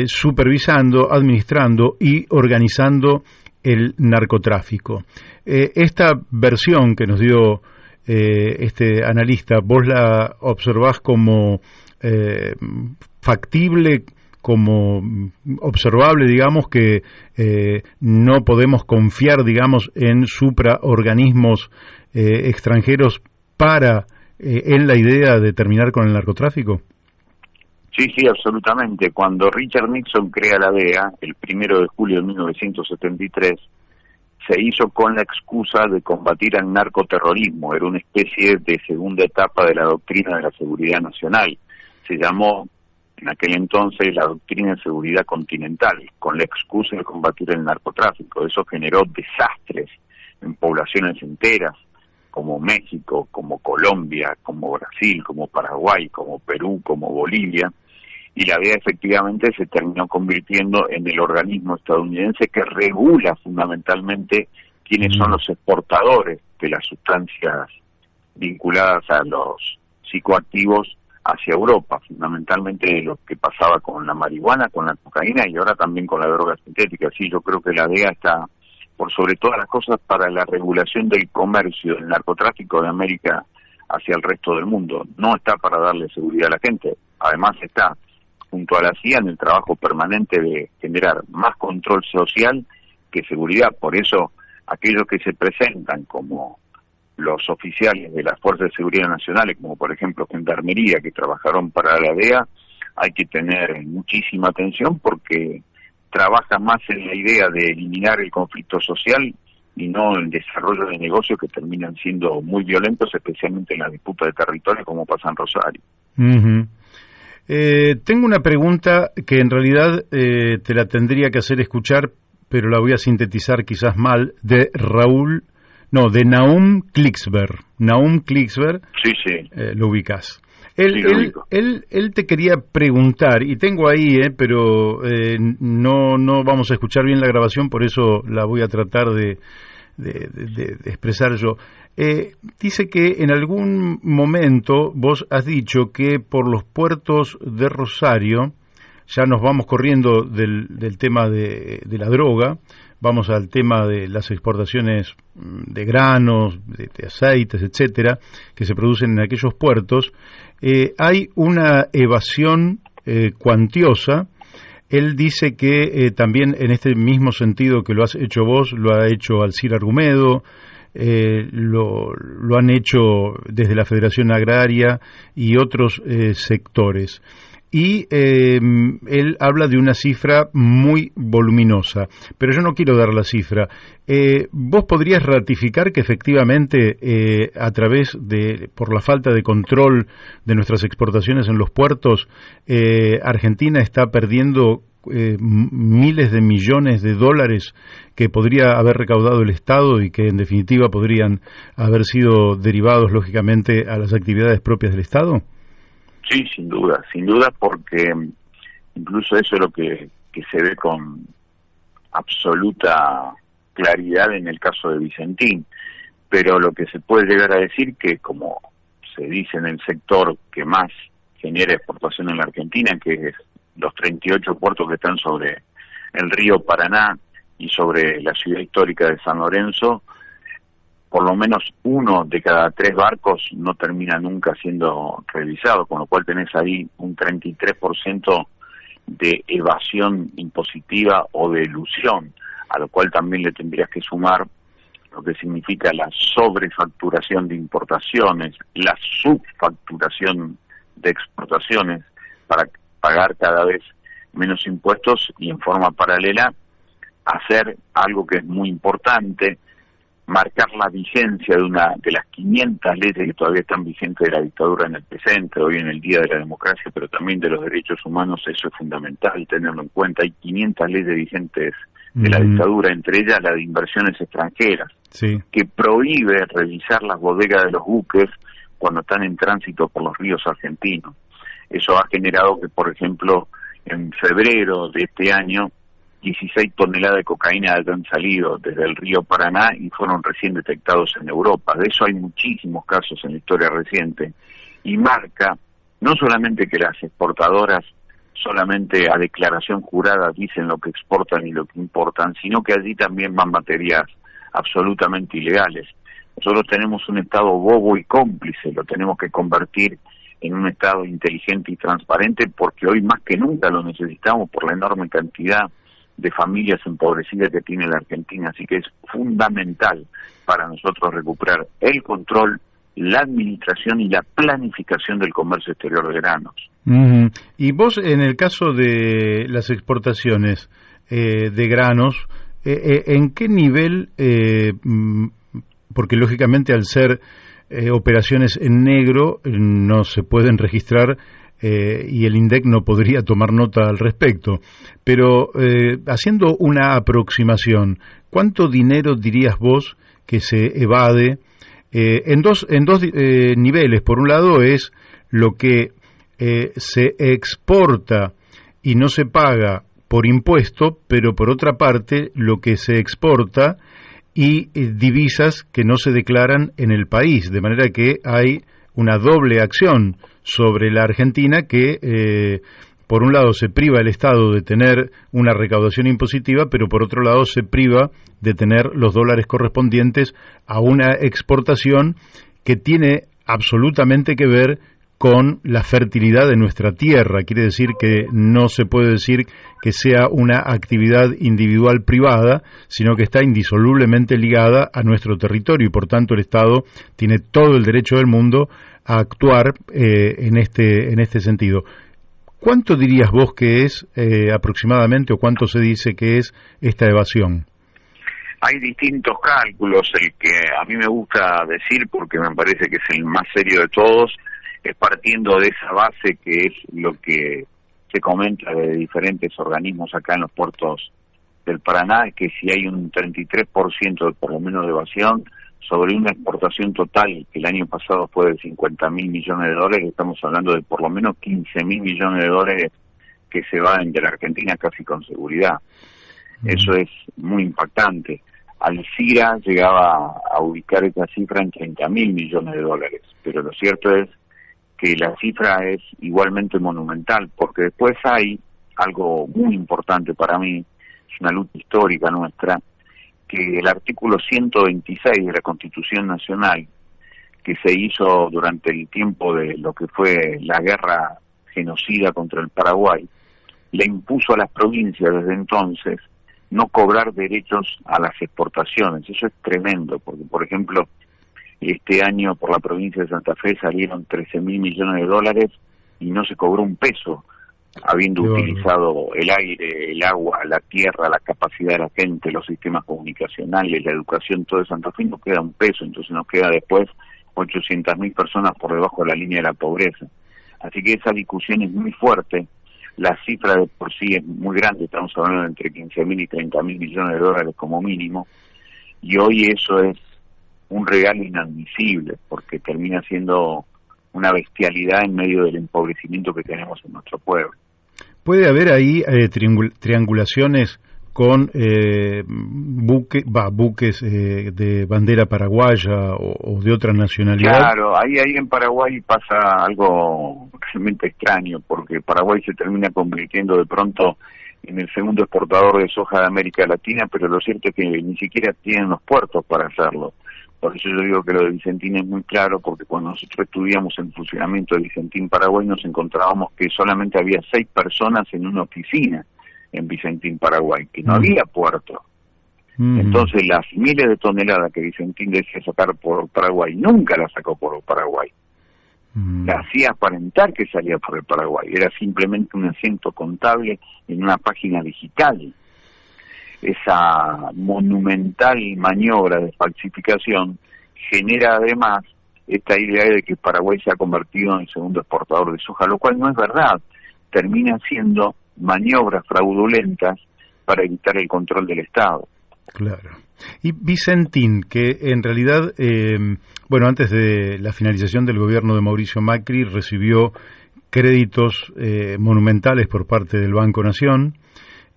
[SPEAKER 1] supervisando, administrando y organizando el narcotráfico. Esta versión que nos dio este analista, ¿vos la observás como factible, como observable, digamos, que no podemos confiar, digamos, en supraorganismos extranjeros para en la idea de terminar con el narcotráfico?
[SPEAKER 2] Sí, absolutamente. Cuando Richard Nixon crea la DEA, el 1 de julio de 1973, se hizo con la excusa de combatir al narcoterrorismo. Era una especie de segunda etapa de la doctrina de la seguridad nacional. Se llamó en aquel entonces la doctrina de seguridad continental, con la excusa de combatir el narcotráfico. Eso generó desastres en poblaciones enteras, como México, como Colombia, como Brasil, como Paraguay, como Perú, como Bolivia, y la DEA efectivamente se terminó convirtiendo en el organismo estadounidense que regula fundamentalmente quiénes son los exportadores de las sustancias vinculadas a los psicoactivos hacia Europa, fundamentalmente lo que pasaba con la marihuana, con la cocaína y ahora también con la droga sintética. Sí, yo creo que la DEA está, por sobre todas las cosas, para la regulación del comercio, del narcotráfico de América hacia el resto del mundo. No está para darle seguridad a la gente, además está junto a la CIA en el trabajo permanente de generar más control social que seguridad. Por eso aquellos que se presentan como los oficiales de las Fuerzas de Seguridad Nacionales, como por ejemplo Gendarmería, que trabajaron para la DEA, hay que tener muchísima atención porque trabajan más en la idea de eliminar el conflicto social y no el desarrollo de negocios que terminan siendo muy violentos, especialmente en la disputa de territorio, como pasa en Rosario.
[SPEAKER 1] Tengo una pregunta que en realidad te la tendría que hacer escuchar, pero la voy a sintetizar quizás mal, de Nahum Klicksberg. Nahum Klicksberg,
[SPEAKER 2] sí.
[SPEAKER 1] Lo ubicás.
[SPEAKER 2] Él
[SPEAKER 1] te quería preguntar, y tengo ahí, pero no vamos a escuchar bien la grabación, por eso la voy a tratar de expresar yo. Dice que en algún momento vos has dicho que por los puertos de Rosario, ya nos vamos corriendo del tema de la droga, vamos al tema de las exportaciones de granos, de aceites, etcétera, que se producen en aquellos puertos. Hay una evasión cuantiosa. Él dice que también en este mismo sentido que lo has hecho vos, lo ha hecho Alcir Argumedo, lo han hecho desde la Federación Agraria y otros sectores. Y él habla de una cifra muy voluminosa, pero yo no quiero dar la cifra. ¿Vos podrías ratificar que efectivamente por la falta de control de nuestras exportaciones en los puertos, Argentina está perdiendo miles de millones de dólares que podría haber recaudado el Estado y que en definitiva podrían haber sido derivados lógicamente a las actividades propias del Estado?
[SPEAKER 2] Sí, sin duda, porque incluso eso es lo que se ve con absoluta claridad en el caso de Vicentín, pero lo que se puede llegar a decir que, como se dice en el sector que más genera exportación en la Argentina, que es los 38 puertos que están sobre el río Paraná y sobre la ciudad histórica de San Lorenzo, por lo menos 1 de cada 3 barcos no termina nunca siendo revisado, con lo cual tenés ahí un 33% de evasión impositiva o de elusión, a lo cual también le tendrías que sumar lo que significa la sobrefacturación de importaciones, la subfacturación de exportaciones para pagar cada vez menos impuestos y en forma paralela hacer algo que es muy importante, marcar la vigencia de las 500 leyes que todavía están vigentes de la dictadura en el presente, hoy en el Día de la Democracia, pero también de los derechos humanos. Eso es fundamental tenerlo en cuenta. Hay 500 leyes vigentes de la dictadura, entre ellas la de inversiones extranjeras, que prohíbe revisar las bodegas de los buques cuando están en tránsito por los ríos argentinos. Eso ha generado que, por ejemplo, en febrero de este año, 16 toneladas de cocaína han salido desde el río Paraná y fueron recién detectados en Europa. De eso hay muchísimos casos en la historia reciente. Y marca no solamente que las exportadoras solamente a declaración jurada dicen lo que exportan y lo que importan, sino que allí también van materias absolutamente ilegales. Nosotros tenemos un Estado bobo y cómplice, lo tenemos que convertir en un Estado inteligente y transparente, porque hoy más que nunca lo necesitamos por la enorme cantidad de familias empobrecidas que tiene la Argentina. Así que es fundamental para nosotros recuperar el control, la administración y la planificación del comercio exterior de granos.
[SPEAKER 1] Y vos, en el caso de las exportaciones de granos, ¿en qué nivel, porque lógicamente al ser operaciones en negro no se pueden registrar y el INDEC no podría tomar nota al respecto, pero haciendo una aproximación, ¿cuánto dinero dirías vos que se evade en dos niveles? Por un lado es lo que se exporta y no se paga por impuesto, pero por otra parte lo que se exporta y divisas que no se declaran en el país, de manera que hay una doble acción sobre la Argentina que por un lado se priva el Estado de tener una recaudación impositiva, pero por otro lado se priva de tener los dólares correspondientes a una exportación que tiene absolutamente que ver con la fertilidad de nuestra tierra. Quiere decir que no se puede decir que sea una actividad individual privada, sino que está indisolublemente ligada a nuestro territorio y por tanto el Estado tiene todo el derecho del mundo a actuar en este sentido. ¿Cuánto dirías vos que es aproximadamente o cuánto se dice que es esta evasión?
[SPEAKER 2] Hay distintos cálculos. El que a mí me gusta decir, porque me parece que es el más serio de todos, es partiendo de esa base que es lo que se comenta de diferentes organismos acá en los puertos del Paraná, es que si hay un 33% por lo menos de evasión sobre una exportación total que el año pasado fue de 50.000 millones de dólares, estamos hablando de por lo menos 15.000 millones de dólares que se van de la Argentina casi con seguridad. Eso es muy impactante. Alcira llegaba a ubicar esa cifra en 30.000 millones de dólares, pero lo cierto es que la cifra es igualmente monumental, porque después hay algo muy importante para mí, es una lucha histórica nuestra, que el artículo 126 de la Constitución Nacional, que se hizo durante el tiempo de lo que fue la guerra genocida contra el Paraguay, le impuso a las provincias desde entonces no cobrar derechos a las exportaciones. Eso es tremendo, porque por ejemplo, este año por la provincia de Santa Fe salieron 13.000 millones de dólares y no se cobró un peso, habiendo utilizado el aire, el agua, la tierra, la capacidad de la gente, los sistemas comunicacionales, la educación, todo de Santa Fe, no queda un peso, entonces nos queda después 800.000 personas por debajo de la línea de la pobreza. Así que esa discusión es muy fuerte, la cifra de por sí es muy grande, estamos hablando de entre 15.000 y 30.000 millones de dólares como mínimo, y hoy eso es un regalo inadmisible, porque termina siendo una bestialidad en medio del empobrecimiento que tenemos en nuestro pueblo.
[SPEAKER 1] ¿Puede haber ahí triangulaciones con buques de bandera paraguaya o de otra nacionalidad?
[SPEAKER 2] Claro, ahí en Paraguay pasa algo realmente extraño, porque Paraguay se termina convirtiendo de pronto en el segundo exportador de soja de América Latina, pero lo cierto es que ni siquiera tienen los puertos para hacerlo. Por eso yo digo que lo de Vicentín es muy claro, porque cuando nosotros estudiamos el funcionamiento de Vicentín Paraguay nos encontrábamos que solamente había 6 personas en una oficina en Vicentín Paraguay, que no había puerto. Entonces las miles de toneladas que Vicentín decía sacar por Paraguay, nunca las sacó por Paraguay. La hacía aparentar que salía por el Paraguay, era simplemente un asiento contable en una página digital. Esa monumental maniobra de falsificación genera además esta idea de que Paraguay se ha convertido en el segundo exportador de soja, lo cual no es verdad. Termina siendo maniobras fraudulentas para evitar el control del Estado.
[SPEAKER 1] Claro. Y Vicentín, que en realidad, antes de la finalización del gobierno de Mauricio Macri, recibió créditos monumentales por parte del Banco Nación,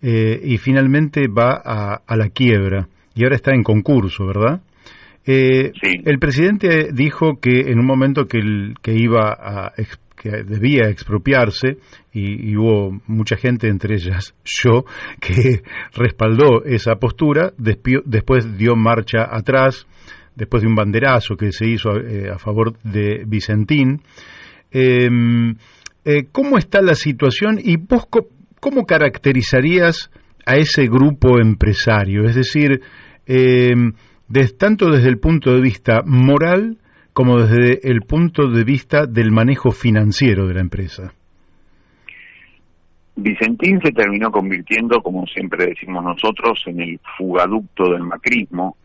[SPEAKER 1] y finalmente va a la quiebra y ahora está en concurso, ¿verdad? Sí. El presidente dijo que en un momento que debía expropiarse y hubo mucha gente, entre ellas yo, que respaldó esa postura, después dio marcha atrás, después de un banderazo que se hizo a favor de Vicentín. ¿Cómo está la situación y vos cómo caracterizarías a ese grupo empresario? Es decir, tanto desde el punto de vista moral como desde el punto de vista del manejo financiero de la empresa.
[SPEAKER 2] Vicentín se terminó convirtiendo, como siempre decimos nosotros, en el fugaducto del macrismo.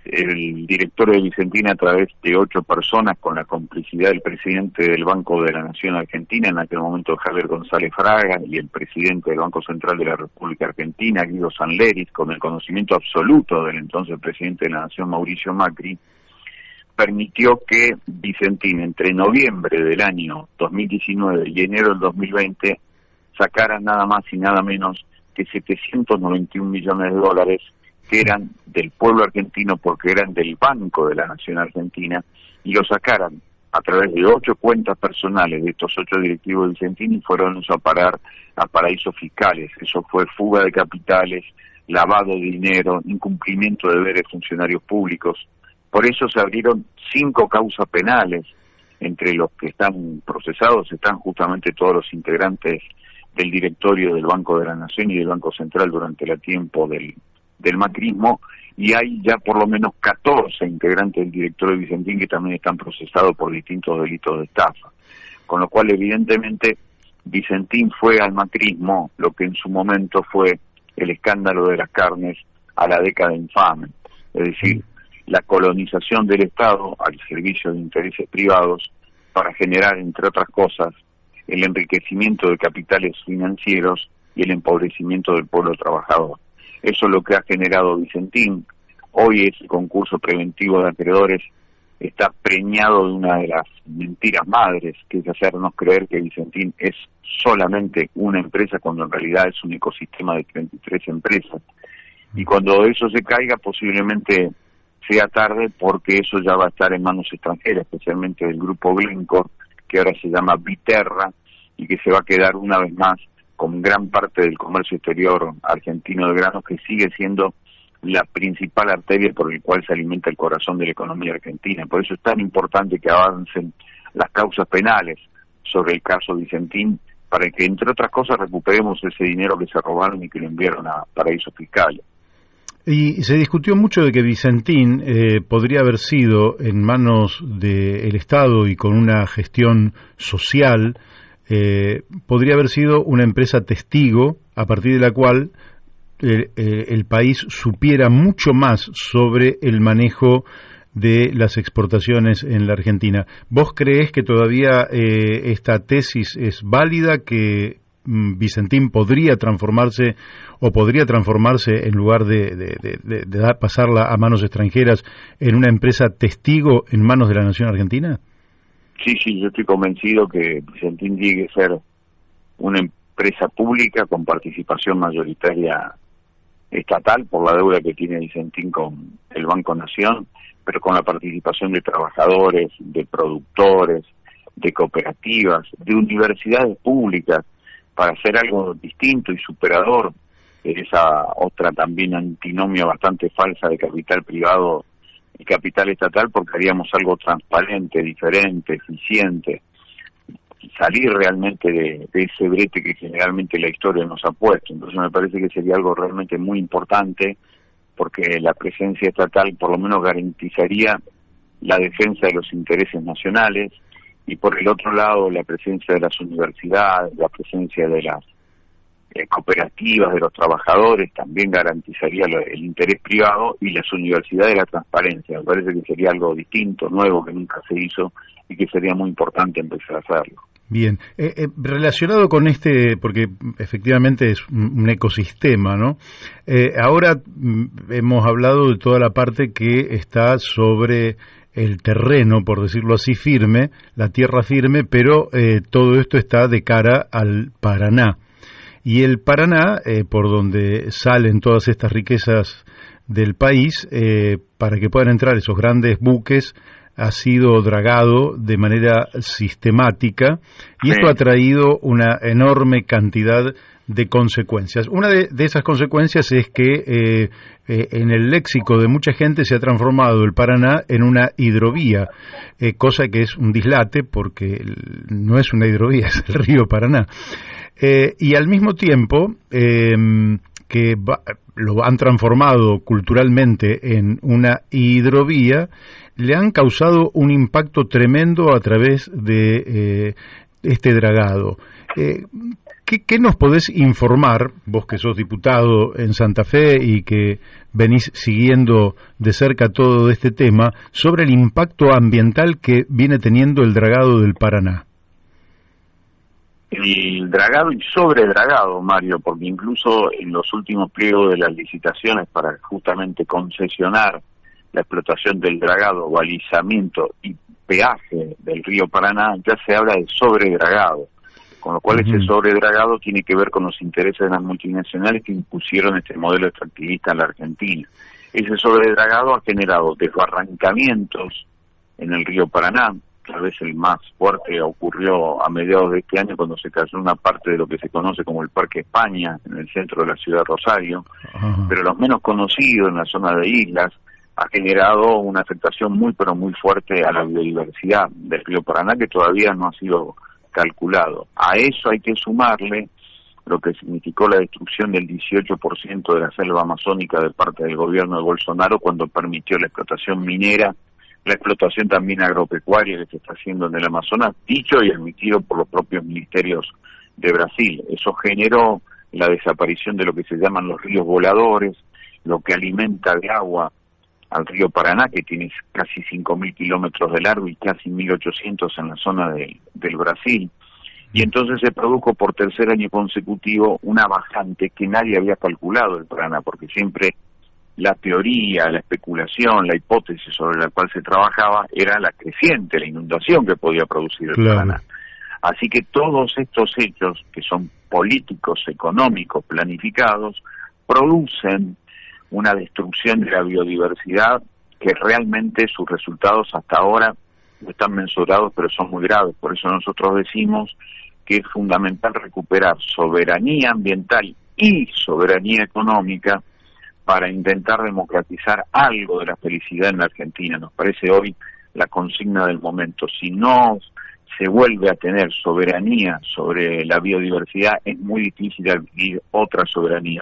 [SPEAKER 2] El director de Vicentín, a través de 8 personas, con la complicidad del presidente del Banco de la Nación Argentina, en aquel momento Javier González Fraga, y el presidente del Banco Central de la República Argentina, Guido Sanleris, con el conocimiento absoluto del entonces presidente de la Nación, Mauricio Macri, permitió que Vicentín, entre noviembre del año 2019 y enero del 2020, sacara nada más y nada menos que 791 millones de dólares, que eran del pueblo argentino porque eran del Banco de la Nación Argentina, y lo sacaran a través de 8 cuentas personales de estos 8 directivos de Vicentín y fueron a parar a paraísos fiscales. Eso fue fuga de capitales, lavado de dinero, incumplimiento de deberes de funcionarios públicos. Por eso se abrieron 5 causas penales. Entre los que están procesados están justamente todos los integrantes del directorio del Banco de la Nación y del Banco Central durante el tiempo del macrismo, y hay ya por lo menos 14 integrantes del directorio de Vicentín que también están procesados por distintos delitos de estafa. Con lo cual, evidentemente, Vicentín fue al macrismo lo que en su momento fue el escándalo de las carnes a la década infame, es decir, la colonización del Estado al servicio de intereses privados para generar, entre otras cosas, el enriquecimiento de capitales financieros y el empobrecimiento del pueblo trabajador. Eso es lo que ha generado Vicentín. Hoy ese concurso preventivo de acreedores está preñado de una de las mentiras madres, que es hacernos creer que Vicentín es solamente una empresa cuando en realidad es un ecosistema de 33 empresas. Y cuando eso se caiga, posiblemente sea tarde, porque eso ya va a estar en manos extranjeras, especialmente del grupo Glencore, que ahora se llama Viterra, y que se va a quedar una vez más con gran parte del comercio exterior argentino de granos, que sigue siendo la principal arteria por el cual se alimenta el corazón de la economía argentina. Por eso es tan importante que avancen las causas penales sobre el caso Vicentín, para que, entre otras cosas, recuperemos ese dinero que se robaron y que lo enviaron a paraísos fiscales.
[SPEAKER 1] Y se discutió mucho de que Vicentín podría haber sido en manos del Estado y con una gestión social, podría haber sido una empresa testigo a partir de la cual el país supiera mucho más sobre el manejo de las exportaciones en la Argentina. ¿Vos creés que todavía esta tesis es válida, que Vicentín podría transformarse en lugar de pasarla a manos extranjeras en una empresa testigo en manos de la Nación Argentina?
[SPEAKER 2] Sí, yo estoy convencido que Vicentín tiene que ser una empresa pública con participación mayoritaria estatal por la deuda que tiene Vicentín con el Banco Nación, pero con la participación de trabajadores, de productores, de cooperativas, de universidades públicas, para hacer algo distinto y superador de esa otra también antinomia bastante falsa de capital privado y capital estatal, porque haríamos algo transparente, diferente, eficiente, salir realmente de ese brete que generalmente la historia nos ha puesto. Entonces me parece que sería algo realmente muy importante, porque la presencia estatal por lo menos garantizaría la defensa de los intereses nacionales, y por el otro lado la presencia de las universidades, la presencia de las cooperativas, de los trabajadores, también garantizaría el interés privado, y las universidades la transparencia. Me parece que sería algo distinto, nuevo, que nunca se hizo y que sería muy importante empezar a hacerlo.
[SPEAKER 1] Bien, relacionado con porque efectivamente es un ecosistema, ¿no? Ahora hemos hablado de toda la parte que está sobre el terreno, por decirlo así, firme, la tierra firme, pero todo esto está de cara al Paraná. Y el Paraná, por donde salen todas estas riquezas del país, para que puedan entrar esos grandes buques, ha sido dragado de manera sistemática, y esto ha traído una enorme cantidad de consecuencias. Una de esas consecuencias es que en el léxico de mucha gente se ha transformado el Paraná en una hidrovía, cosa que es un dislate, porque no es una hidrovía, es el río Paraná. Y al mismo tiempo lo han transformado culturalmente en una hidrovía, le han causado un impacto tremendo a través de este dragado. ¿Qué nos podés informar, vos que sos diputado en Santa Fe y que venís siguiendo de cerca todo este tema, sobre el impacto ambiental que viene teniendo el dragado del Paraná?
[SPEAKER 2] El dragado y sobredragado, Mario, porque incluso en los últimos pliegos de las licitaciones para justamente concesionar la explotación del dragado, balizamiento y peaje del río Paraná, ya se habla de sobredragado, con lo cual ese sobredragado tiene que ver con los intereses de las multinacionales que impusieron este modelo extractivista en la Argentina. Ese sobredragado ha generado desbarrancamientos en el río Paraná. Tal vez el más fuerte ocurrió a mediados de este año cuando se cayó una parte de lo que se conoce como el Parque España, en el centro de la ciudad de Rosario, pero los menos conocidos en la zona de islas ha generado una afectación muy pero muy fuerte a la biodiversidad del río Paraná que todavía no ha sido calculado. A eso hay que sumarle lo que significó la destrucción del 18% de la selva amazónica de parte del gobierno de Bolsonaro cuando permitió la explotación minera, la explotación también agropecuaria que se está haciendo en el Amazonas, dicho y admitido por los propios ministerios de Brasil. Eso generó la desaparición de lo que se llaman los ríos voladores, lo que alimenta de agua al río Paraná, que tiene casi 5.000 kilómetros de largo y casi 1.800 en la zona del Brasil. Y entonces se produjo por tercer año consecutivo una bajante que nadie había calculado el Paraná, porque siempre la teoría, la especulación, la hipótesis sobre la cual se trabajaba era la creciente, la inundación que podía producir el Paraná. Así que todos estos hechos, que son políticos, económicos, planificados, producen una destrucción de la biodiversidad que realmente sus resultados hasta ahora no están mensurados, pero son muy graves. Por eso nosotros decimos que es fundamental recuperar soberanía ambiental y soberanía económica para intentar democratizar algo de la felicidad en la Argentina. Nos parece hoy la consigna del momento. Si no se vuelve a tener soberanía sobre la biodiversidad, es muy difícil adquirir otra soberanía.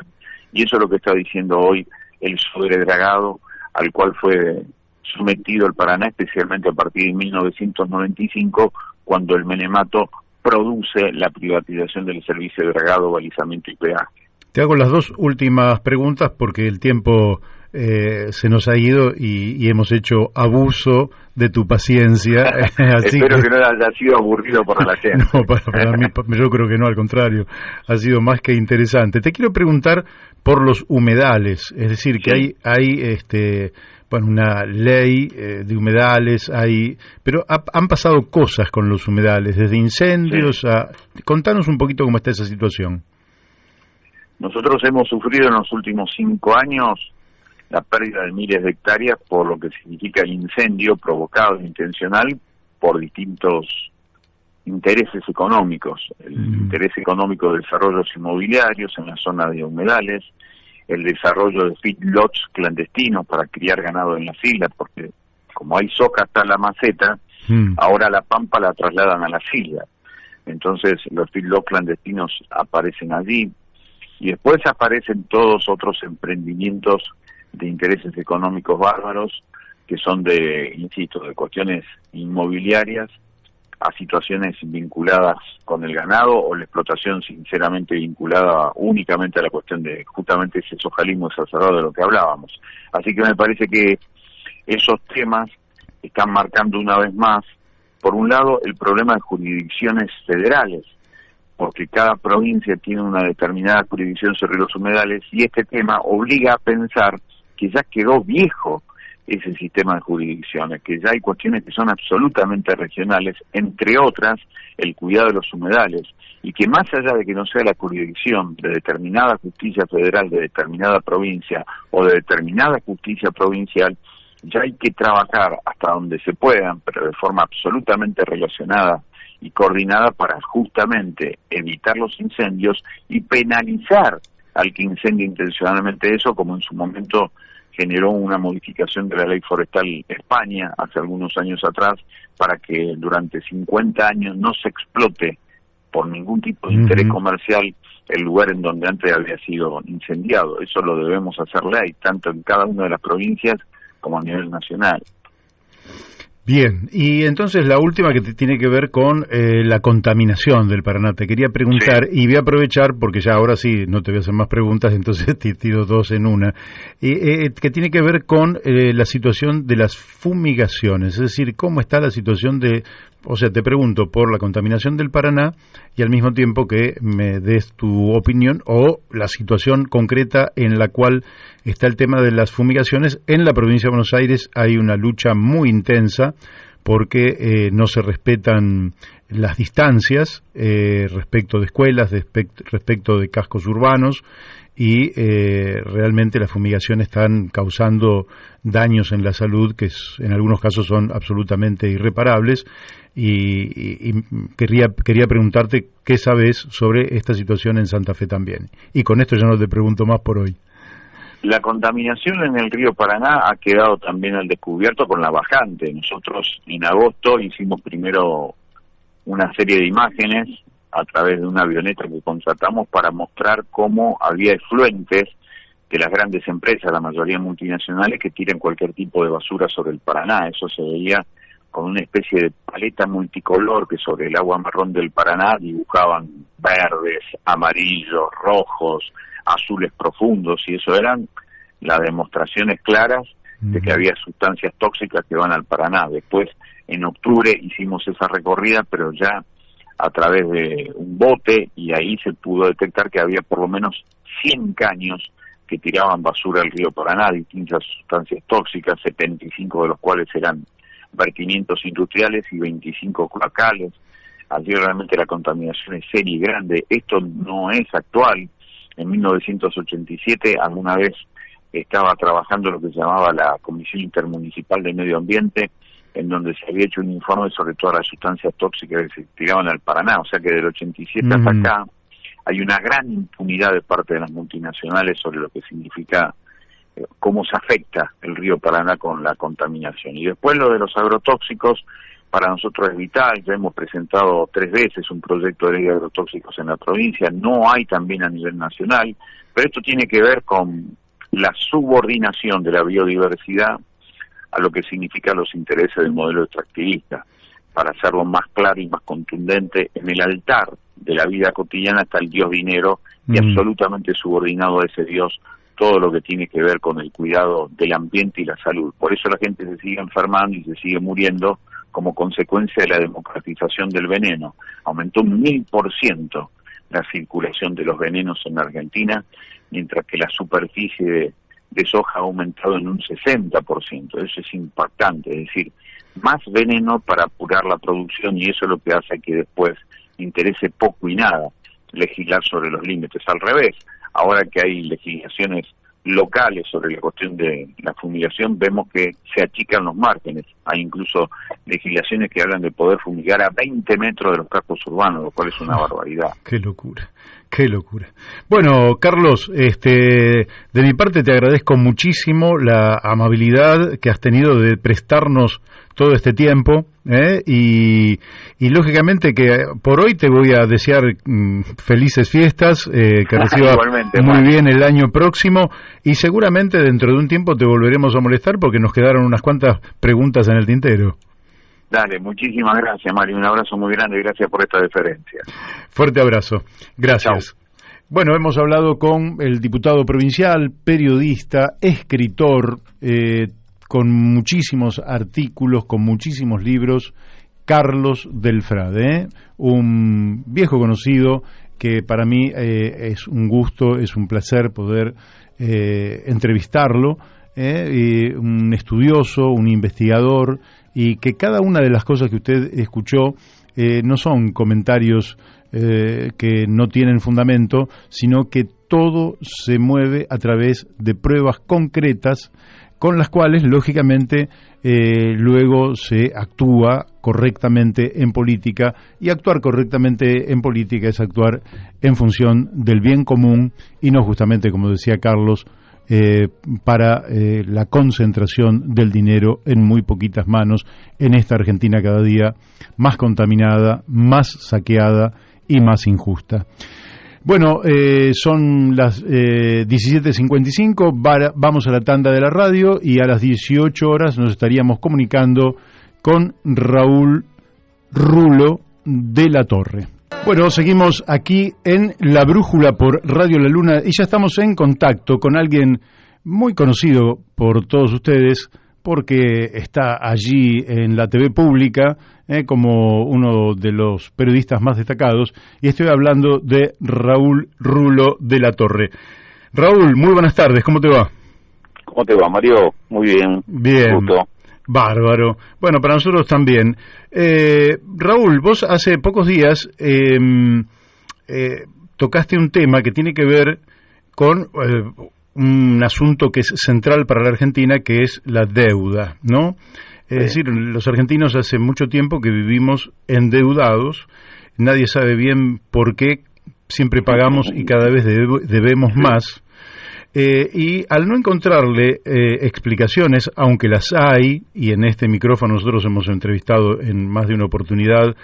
[SPEAKER 2] Y eso es lo que está diciendo hoy el sobredragado al cual fue sometido el Paraná, especialmente a partir de 1995, cuando el menemato produce la privatización del servicio de dragado, balizamiento y peaje.
[SPEAKER 1] Te hago las dos últimas preguntas porque el tiempo se nos ha ido y hemos hecho abuso de tu paciencia. Así
[SPEAKER 2] Espero que no haya sido aburrido para la gente.
[SPEAKER 1] No, para mí, yo creo que no, al contrario, ha sido más que interesante. Te quiero preguntar por los humedales, es decir, que hay bueno, una ley de humedales, pero han pasado cosas con los humedales, desde incendios a... Contanos un poquito cómo está esa situación.
[SPEAKER 2] Nosotros hemos sufrido en los últimos 5 años la pérdida de miles de hectáreas por lo que significa el incendio provocado intencional por distintos intereses económicos. El interés económico de desarrollos inmobiliarios en la zona de humedales, el desarrollo de feedlots clandestinos para criar ganado en las islas, porque como hay soca hasta la maceta, ahora la pampa la trasladan a las islas. Entonces los feedlots clandestinos aparecen allí. Y después aparecen todos otros emprendimientos de intereses económicos bárbaros que son de, insisto, de cuestiones inmobiliarias a situaciones vinculadas con el ganado o la explotación sinceramente vinculada únicamente a la cuestión de justamente ese sojalismo exacerbado de lo que hablábamos. Así que me parece que esos temas están marcando una vez más, por un lado, el problema de jurisdicciones federales, porque cada provincia tiene una determinada jurisdicción sobre los humedales y este tema obliga a pensar que ya quedó viejo ese sistema de jurisdicciones, que ya hay cuestiones que son absolutamente regionales, entre otras el cuidado de los humedales, y que más allá de que no sea la jurisdicción de determinada justicia federal de determinada provincia o de determinada justicia provincial, ya hay que trabajar hasta donde se puedan, pero de forma absolutamente relacionada y coordinada para justamente evitar los incendios y penalizar al que incendia intencionalmente eso, como en su momento generó una modificación de la ley forestal España hace algunos años atrás, para que durante 50 años no se explote por ningún tipo de interés comercial el lugar en donde antes había sido incendiado. Eso lo debemos hacer ley, tanto en cada una de las provincias como a nivel nacional.
[SPEAKER 1] Bien, y entonces la última que tiene que ver con la contaminación del Paraná. Te quería preguntar, y voy a aprovechar, porque ya ahora sí no te voy a hacer más preguntas, entonces te tiro dos en una, que tiene que ver con la situación de las fumigaciones, es decir, cómo está la situación de o sea, te pregunto por la contaminación del Paraná y al mismo tiempo que me des tu opinión o la situación concreta en la cual está el tema de las fumigaciones. En la provincia de Buenos Aires hay una lucha muy intensa porque no se respetan las distancias respecto de escuelas, respecto de cascos urbanos, y realmente las fumigaciones están causando daños en la salud que en algunos casos son absolutamente irreparables, y quería preguntarte qué sabes sobre esta situación en Santa Fe también. Y con esto ya no te pregunto más por hoy.
[SPEAKER 2] La contaminación en el río Paraná ha quedado también al descubierto con la bajante. Nosotros en agosto hicimos primero una serie de imágenes a través de una avioneta que contratamos para mostrar cómo había efluentes de las grandes empresas, la mayoría multinacionales, que tiran cualquier tipo de basura sobre el Paraná. Eso se veía con una especie de paleta multicolor que sobre el agua marrón del Paraná dibujaban verdes, amarillos, rojos, azules profundos, y eso eran las demostraciones claras de que había sustancias tóxicas que van al Paraná. Después, en octubre, hicimos esa recorrida, pero ya a través de un bote, y ahí se pudo detectar que había por lo menos 100 caños que tiraban basura al río Paraná, distintas sustancias tóxicas, 75 de los cuales eran vertimientos industriales y 25 cloacales. Allí realmente la contaminación es seria y grande. Esto no es actual. En 1987 alguna vez estaba trabajando lo que se llamaba la Comisión Intermunicipal de Medio Ambiente, en donde se había hecho un informe sobre todas las sustancias tóxicas que se tiraban al Paraná. O sea que del 87 hasta acá hay una gran impunidad de parte de las multinacionales sobre lo que significa, cómo se afecta el río Paraná con la contaminación. Y después lo de los agrotóxicos, para nosotros es vital. Ya hemos presentado 3 veces un proyecto de ley de agrotóxicos en la provincia, no hay también a nivel nacional, pero esto tiene que ver con la subordinación de la biodiversidad a lo que significan los intereses del modelo extractivista. Para hacerlo más claro y más contundente, en el altar de la vida cotidiana está el dios dinero, y absolutamente subordinado a ese dios todo lo que tiene que ver con el cuidado del ambiente y la salud. Por eso la gente se sigue enfermando y se sigue muriendo como consecuencia de la democratización del veneno. Aumentó un 1000% la circulación de los venenos en Argentina, mientras que la superficie de soja ha aumentado en un 60%. Eso es impactante, es decir, más veneno para apurar la producción, y eso es lo que hace que después interese poco y nada legislar sobre los límites. Al revés, ahora que hay legislaciones locales sobre la cuestión de la fumigación, vemos que se achican los márgenes. Hay incluso legislaciones que hablan de poder fumigar a 20 metros de los cascos urbanos, lo cual es una barbaridad.
[SPEAKER 1] ¡Qué locura! ¡Qué locura! Bueno, Carlos, de mi parte te agradezco muchísimo la amabilidad que has tenido de prestarnos todo este tiempo, y lógicamente que por hoy te voy a desear felices fiestas, que recibas muy bien el año próximo, y seguramente dentro de un tiempo te volveremos a molestar porque nos quedaron unas cuantas preguntas en el tintero.
[SPEAKER 2] Dale, muchísimas gracias, Mario, un abrazo muy grande y gracias por esta deferencia.
[SPEAKER 1] Fuerte abrazo, gracias. Chau. Bueno, hemos hablado con el diputado provincial, periodista, escritor, con muchísimos artículos, con muchísimos libros, Carlos Delfrade, un viejo conocido que para mí es un gusto, es un placer poder entrevistarlo, un estudioso, un investigador, y que cada una de las cosas que usted escuchó no son comentarios que no tienen fundamento, sino que todo se mueve a través de pruebas concretas con las cuales, lógicamente, luego se actúa correctamente en política, y actuar correctamente en política es actuar en función del bien común y no justamente, como decía Carlos, para la concentración del dinero en muy poquitas manos en esta Argentina cada día más contaminada, más saqueada y más injusta. Bueno, son las 17:55, vamos a la tanda de la radio, y a las 18 horas nos estaríamos comunicando con Raúl Rulo de la Torre. Bueno, seguimos aquí en La Brújula por Radio La Luna, y ya estamos en contacto con alguien muy conocido por todos ustedes, porque está allí en la TV pública como uno de los periodistas más destacados, y estoy hablando de Raúl Rulo de la Torre. Raúl, muy buenas tardes, ¿cómo te va?
[SPEAKER 3] ¿Cómo te va, Mario? Muy bien.
[SPEAKER 1] Bien.
[SPEAKER 3] Justo.
[SPEAKER 1] Bárbaro. Bueno, para nosotros también. Raúl, vos hace pocos días tocaste un tema que tiene que ver con un asunto que es central para la Argentina, que es la deuda, ¿no? Es decir, los argentinos hace mucho tiempo que vivimos endeudados, nadie sabe bien por qué, siempre pagamos y cada vez debemos más. Y al no encontrarle explicaciones, aunque las hay, y en este micrófono nosotros hemos entrevistado en más de una oportunidad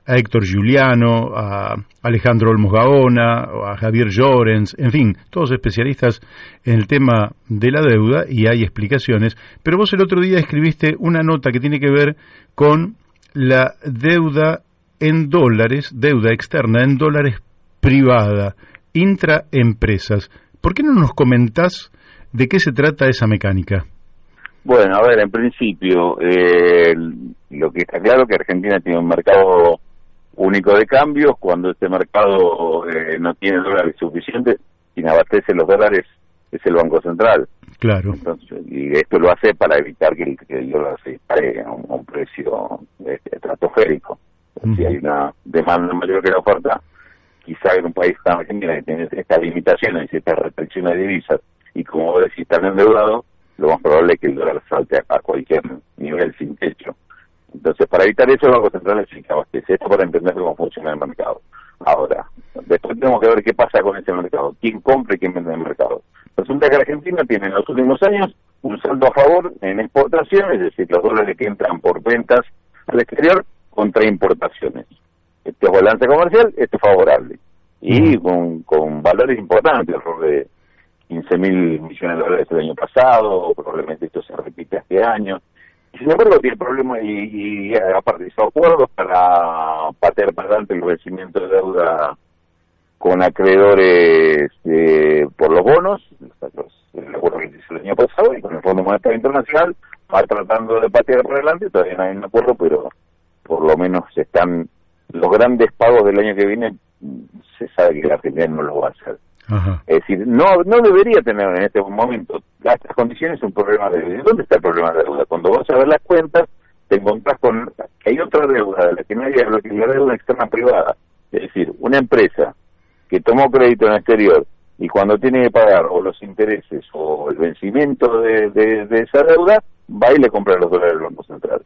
[SPEAKER 1] a Héctor Giuliano, a Alejandro Olmos Gaona, a Javier Llorens, en fin, todos especialistas en el tema de la deuda, y hay explicaciones, pero vos el otro día escribiste una nota que tiene que ver con la deuda en dólares, deuda externa en dólares privada, intraempresas. ¿Por qué no nos comentás de qué se trata esa mecánica?
[SPEAKER 3] Bueno, a ver, en principio, lo que está claro es que Argentina tiene un mercado único de cambios. Cuando este mercado no tiene dólares suficientes, quien abastece los dólares es el Banco Central.
[SPEAKER 1] Claro.
[SPEAKER 3] Entonces, y esto lo hace para evitar que el dólar se dispare a un precio estratosférico. Si hay una demanda mayor que la oferta, quizá en un país como Argentina que tiene estas limitaciones y estas restricciones de divisas, y como vos decís, están endeudados, lo más probable es que el dólar salte a cualquier nivel sin techo. Entonces, para evitar eso, el Banco Central es el que abastece. Esto para entender cómo funciona el mercado. Ahora, después tenemos que ver qué pasa con ese mercado, quién compra y quién vende en el mercado. Resulta que Argentina tiene en los últimos años un saldo a favor en exportación, es decir, los dólares que entran por ventas al exterior contra importaciones. Este es balance comercial, esto es favorable. Y con valores importantes, alrededor de 15.000 millones de dólares el año pasado, probablemente esto se repite este año. Y sin embargo tiene problemas y aparte hizo acuerdos para patear para adelante el vencimiento de deuda con acreedores por los bonos, el acuerdo que hizo el año pasado, y con el Fondo Monetario Internacional va tratando de patear para adelante. Todavía no hay un acuerdo, pero por lo menos están los grandes pagos del año que viene. Se sabe que la Argentina no lo va a hacer.
[SPEAKER 1] Ajá.
[SPEAKER 3] Es decir, no debería tener en este momento estas condiciones un problema de deuda. ¿Dónde está el problema de deuda? Cuando vas a ver las cuentas, te encontrás con que hay otra deuda de la que nadie habla, que es la deuda externa privada. Es decir, una empresa que tomó crédito en el exterior y cuando tiene que pagar o los intereses o el vencimiento de esa deuda, va y le compra los dólares del Banco Central.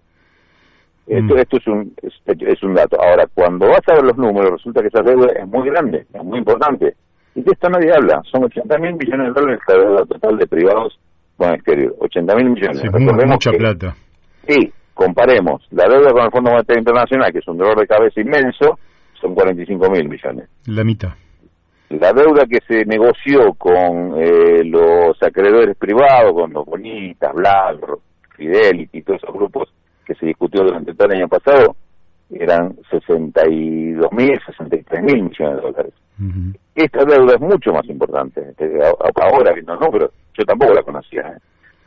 [SPEAKER 3] Esto es un dato. Ahora, cuando vas a ver los números, resulta que esa deuda es muy grande, es muy importante. Y de esto nadie habla. Son 80.000 millones de dólares la deuda total de privados con el exterior. 80.000 millones.
[SPEAKER 1] Sí, mucha plata.
[SPEAKER 3] Sí, comparemos la deuda con el Fondo Monetario Internacional, que es un dolor de cabeza inmenso, son 45.000 millones.
[SPEAKER 1] La mitad.
[SPEAKER 3] La deuda que se negoció con los acreedores privados, con los Bonitas, BlackRock, Fidelity y todos esos grupos que se discutió durante todo el año pasado, eran 62.000, 63.000 millones de dólares. Esta deuda es mucho más importante. Ahora viendo el número, yo tampoco la conocía.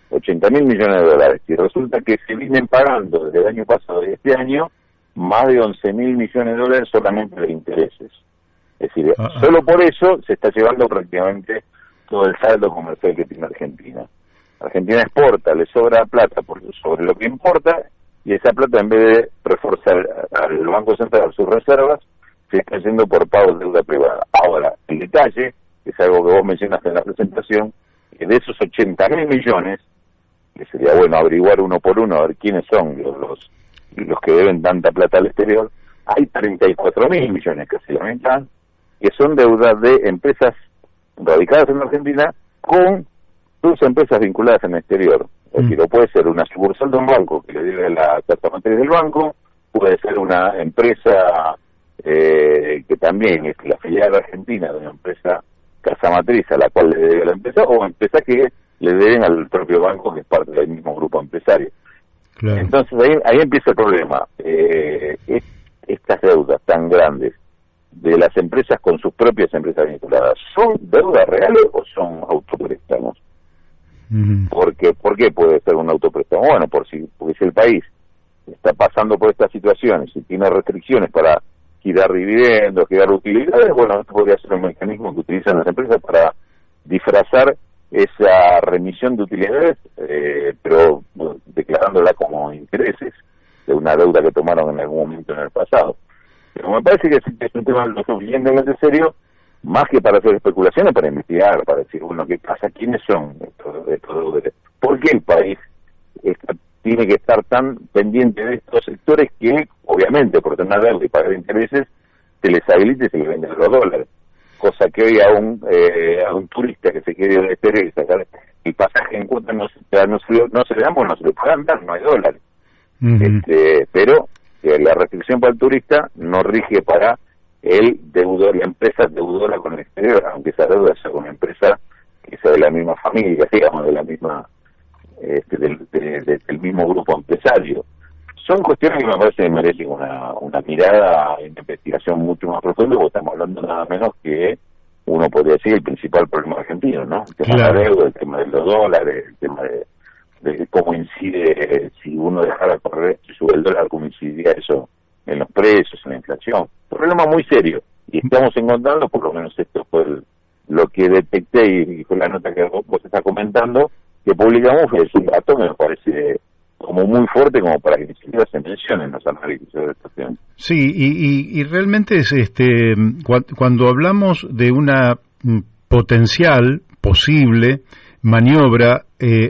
[SPEAKER 3] 80.000 millones de dólares. Y resulta que se vienen pagando desde el año pasado y este año más de 11.000 millones de dólares solamente de intereses. Es decir, solo por eso se está llevando prácticamente todo el saldo comercial que tiene Argentina. Argentina exporta, le sobra plata sobre lo que importa, y esa plata, en vez de reforzar al Banco Central sus reservas, se está yendo por pagos de deuda privada. Ahora, el detalle, que es algo que vos mencionaste en la presentación, que de esos 80.000 millones, que sería bueno averiguar uno por uno, a ver quiénes son los que deben tanta plata al exterior, hay 34.000 millones, casi la mitad, que son deudas de empresas radicadas en Argentina con sus empresas vinculadas en el exterior. Es decir, o puede ser una sucursal de un banco que le debe la carta matriz del banco, puede ser una empresa que también es la filial argentina de una empresa casa matriz a la cual le debe la empresa, o empresas que le deben al propio banco que es parte del mismo grupo empresario. Claro. Entonces ahí empieza el problema. Estas deudas tan grandes de las empresas con sus propias empresas vinculadas, ¿son deudas reales o son autopréstamos? ¿Por qué puede ser un autopréstamo? Bueno, porque si el país está pasando por estas situaciones y tiene restricciones para girar dividendos, girar utilidades, bueno, esto podría ser un mecanismo que utilizan las empresas para disfrazar esa remisión de utilidades, pero bueno, declarándola como intereses de una deuda que tomaron en algún momento en el pasado. Pero me parece que es un tema lo suficientemente serio, más que para hacer especulaciones, para investigar, para decir, bueno, ¿qué pasa? ¿Quiénes son estos deudores? ¿Por qué el país tiene que estar tan pendiente de estos sectores que, obviamente, por tener deuda y pagar intereses, se les habilita y se les venden los dólares? Cosa que hoy a un turista que se quiere de exterior y sacar el pasaje en cuenta no se le dan, porque no se le puedan dar, no hay dólares. Pero la restricción para el turista no rige para el deudor, la empresa deudora con el exterior, aunque esa deuda sea con una empresa que sea de la misma familia, digamos, de la misma del mismo grupo empresario. Son cuestiones que me parece que merecen una mirada en investigación mucho más profunda, porque estamos hablando nada menos que, uno podría decir, el principal problema argentino, ¿no? El tema de la deuda, el tema de los dólares, el tema de cómo incide, si uno dejara correr, si sube el dólar, cómo incidiría eso en los precios, en la inflación. Un problema muy serio, y estamos encontrando, por lo menos esto fue lo que detecté y fue la nota que vos estás comentando, que publicamos, es un dato que me parece como muy fuerte como para que ni siquiera se mencionen los análisis de esta cuestión.
[SPEAKER 1] Sí, y realmente es cuando hablamos de una potencial, posible maniobra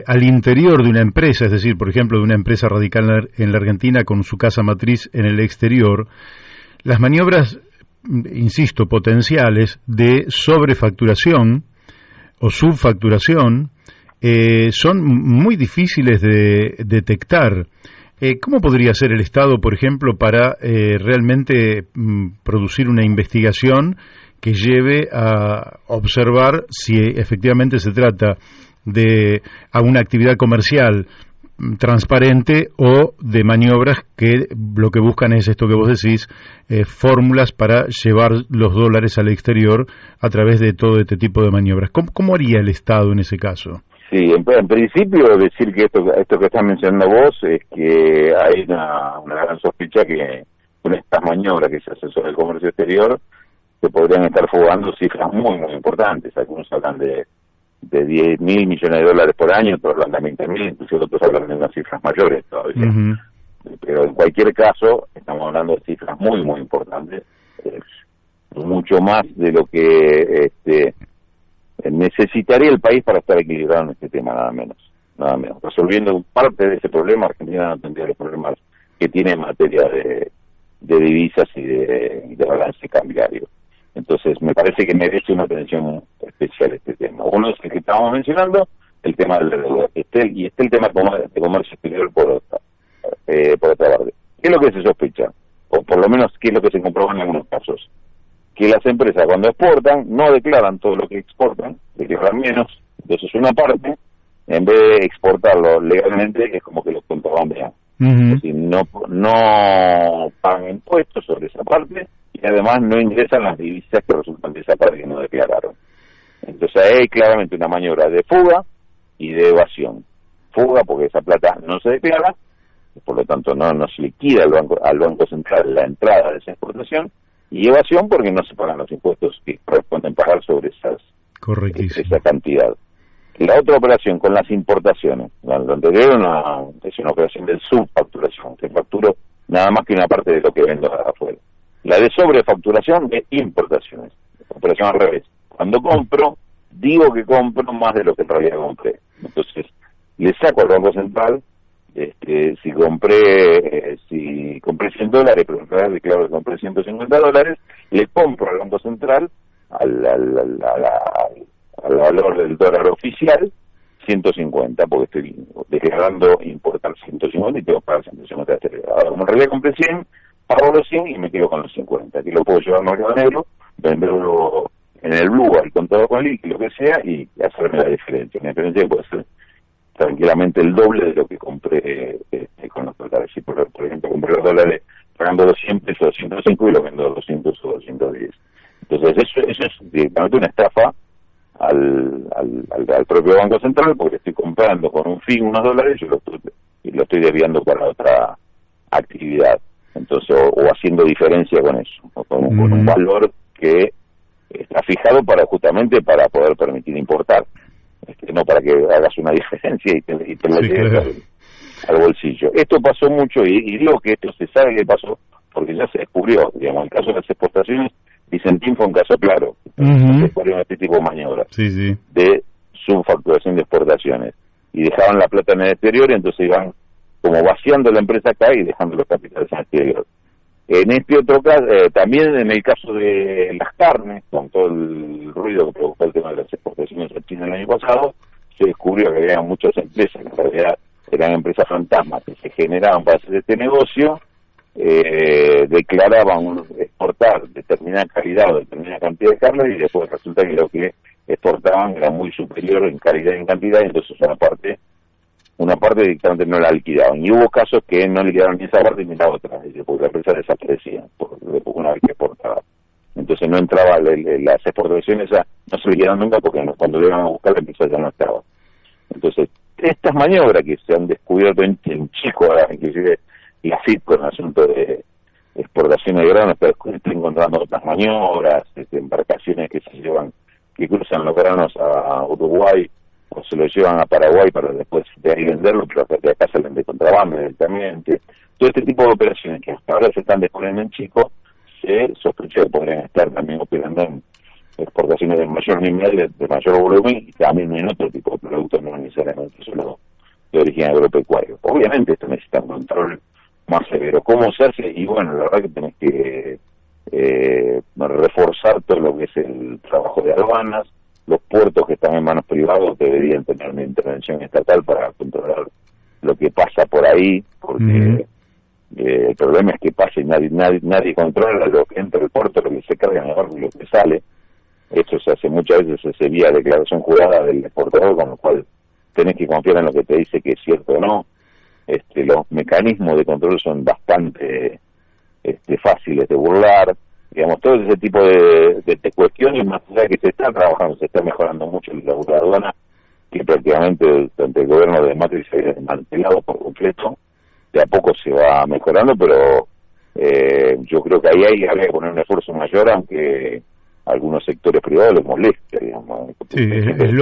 [SPEAKER 1] al interior de una empresa, es decir, por ejemplo, de una empresa radical en la Argentina con su casa matriz en el exterior, las maniobras, insisto, potenciales de sobrefacturación o subfacturación son muy difíciles de detectar. ¿Cómo podría ser el Estado, por ejemplo, para realmente producir una investigación que lleve a observar si efectivamente se trata de una actividad comercial transparente o de maniobras que lo que buscan es esto que vos decís, fórmulas para llevar los dólares al exterior a través de todo este tipo de maniobras? ¿Cómo haría el Estado en ese caso?
[SPEAKER 3] Sí, en principio decir que esto que estás mencionando vos es que hay una gran sospecha que con estas maniobras que se hacen sobre el comercio exterior se podrían estar fugando cifras muy, muy importantes. Algunos hablan de 10.000 millones de dólares por año, otros hablan de 20.000, incluso otros hablan de unas cifras mayores todavía. Pero en cualquier caso, estamos hablando de cifras muy, muy importantes, mucho más de lo que necesitaría el país para estar equilibrado en este tema, nada menos. Resolviendo parte de ese problema, Argentina no tendría los problemas que tiene en materia de divisas y de balance cambiario. Entonces, me parece que merece una atención especial este tema. Uno es el que estábamos mencionando, el tema de la deuda, y el tema de comercio exterior por otra parte. ¿Qué es lo que se sospecha? O por lo menos, ¿qué es lo que se comprueba en algunos casos? Que las empresas cuando exportan no declaran todo lo que exportan, declaran menos, entonces una parte, en vez de exportarlo legalmente, es como que lo contrabandean. Es decir, no pagan impuestos sobre esa parte y además no ingresan las divisas que resultan de esa parte que no declararon. Entonces hay claramente una maniobra de fuga y de evasión. Fuga porque esa plata no se declara, por lo tanto no se liquida al Banco Central la entrada de esa exportación, y evasión porque no se pagan los impuestos que corresponden pagar sobre esa cantidad. La otra operación con las importaciones, la anterior es una operación de subfacturación, que facturo nada más que una parte de lo que vendo afuera. La de sobrefacturación de importaciones, operación al revés. Cuando compro, digo que compro más de lo que en realidad compré. Entonces, le saco al Banco Central, si compré $100, pero en realidad declaro que compré $150, le compro al Banco Central, al valor del dólar oficial, 150, porque estoy declarando importar 150 y tengo que pagar 150 de ahora, como en realidad compré 100, pago los 100 y me quedo con los 50. Aquí lo puedo llevar al mercado negro, venderlo en el blue, al contado con líquido, lo que sea, y hacerme la diferencia. La diferencia puede ser tranquilamente el doble de lo que compré con los dólares. Si por ejemplo compré los dólares pagando los 100 pesos, 205 y lo vendo a 200 o 210. Entonces eso es directamente una estafa al propio Banco Central, porque estoy comprando con un fin unos dólares y lo estoy desviando para otra actividad. Entonces, o haciendo diferencia con eso, o con un valor que está fijado justamente para poder permitir importar, no para que hagas una diferencia y te lo lleves al bolsillo. Esto pasó mucho, y digo que esto se sabe que pasó porque ya se descubrió. Digamos, en el caso de las exportaciones, Vicentín fue un caso claro. Se descubrieron este tipo de maniobras de subfacturación de exportaciones, y dejaban la plata en el exterior, y entonces iban como vaciando la empresa acá y dejando los capitales en el exterior. En este otro caso, también en el caso de las carnes, con todo el ruido que provocó el tema de las exportaciones a China el año pasado, se descubrió que había muchas empresas que en realidad eran empresas fantasmas que se generaban para hacer este negocio, declaraban exportar determinada calidad o determinada cantidad de carne, y después resulta que lo que exportaban era muy superior en calidad y en cantidad, y entonces una parte directamente no la liquidaban. Y hubo casos que no liquidaron ni esa parte ni la otra, porque la empresa desaparecía una vez que exportaba. Entonces no entraba, las exportaciones no se liquidaron nunca, porque cuando le iban a buscar la empresa ya no estaba. Entonces, estas maniobras que se han descubierto en Chico, inclusive la FIP con el asunto de exportación de granos, pero está encontrando otras maniobras, embarcaciones que cruzan los granos a Uruguay, o se lo llevan a Paraguay para después de ahí venderlo, pero de acá salen de contrabando directamente. Todo este tipo de operaciones que hasta ahora se están descubriendo en Chico, se sospecha que podrían estar también operando en exportaciones de mayor nivel, de mayor volumen, y también en otro tipo de productos, no necesariamente solo de origen agropecuario. Obviamente esto necesita un control más severo. ¿Cómo se hace? Y bueno, la verdad que tenés que reforzar todo lo que es el trabajo de aduanas. Los puertos que están en manos privadas deberían tener una intervención estatal para controlar lo que pasa por ahí, porque el problema es que pasa y nadie controla lo que entra al puerto, lo que se carga en el barco y lo que sale. Esto se hace muchas veces, se vía declaración jurada del exportador, con lo cual tenés que confiar en lo que te dice que es cierto o no. Los mecanismos de control son bastante fáciles de burlar. Digamos, todo ese tipo de cuestiones, más allá de que se está trabajando, se está mejorando mucho la aduana, que prácticamente durante el gobierno de Macri se ha desmantelado por completo. De a poco se va mejorando, pero yo creo que ahí habría que poner un esfuerzo mayor, aunque algunos sectores privados les molesta, digamos.
[SPEAKER 1] Sí, es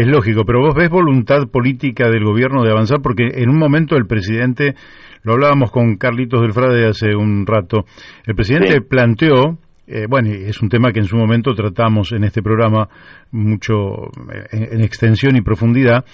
[SPEAKER 1] lógico, pero vos ves voluntad política del gobierno de avanzar, porque en un momento el presidente, lo hablábamos con Carlitos del Frade hace un rato, el presidente planteó, bueno, es un tema que en su momento tratamos en este programa mucho en extensión y profundidad,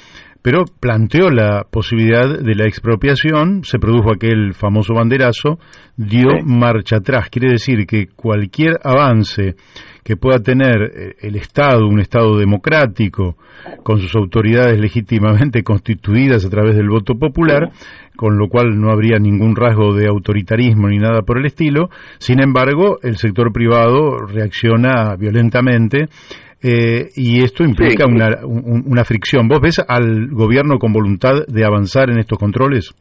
[SPEAKER 1] pero planteó la posibilidad de la expropiación, se produjo aquel famoso banderazo, dio marcha atrás. Quiere decir que cualquier avance que pueda tener el Estado, un Estado democrático, con sus autoridades legítimamente constituidas a través del voto popular, con lo cual no habría ningún rasgo de autoritarismo ni nada por el estilo. Sin embargo, el sector privado reacciona violentamente, y esto implica una fricción. ¿Vos ves al gobierno con voluntad de avanzar en estos controles?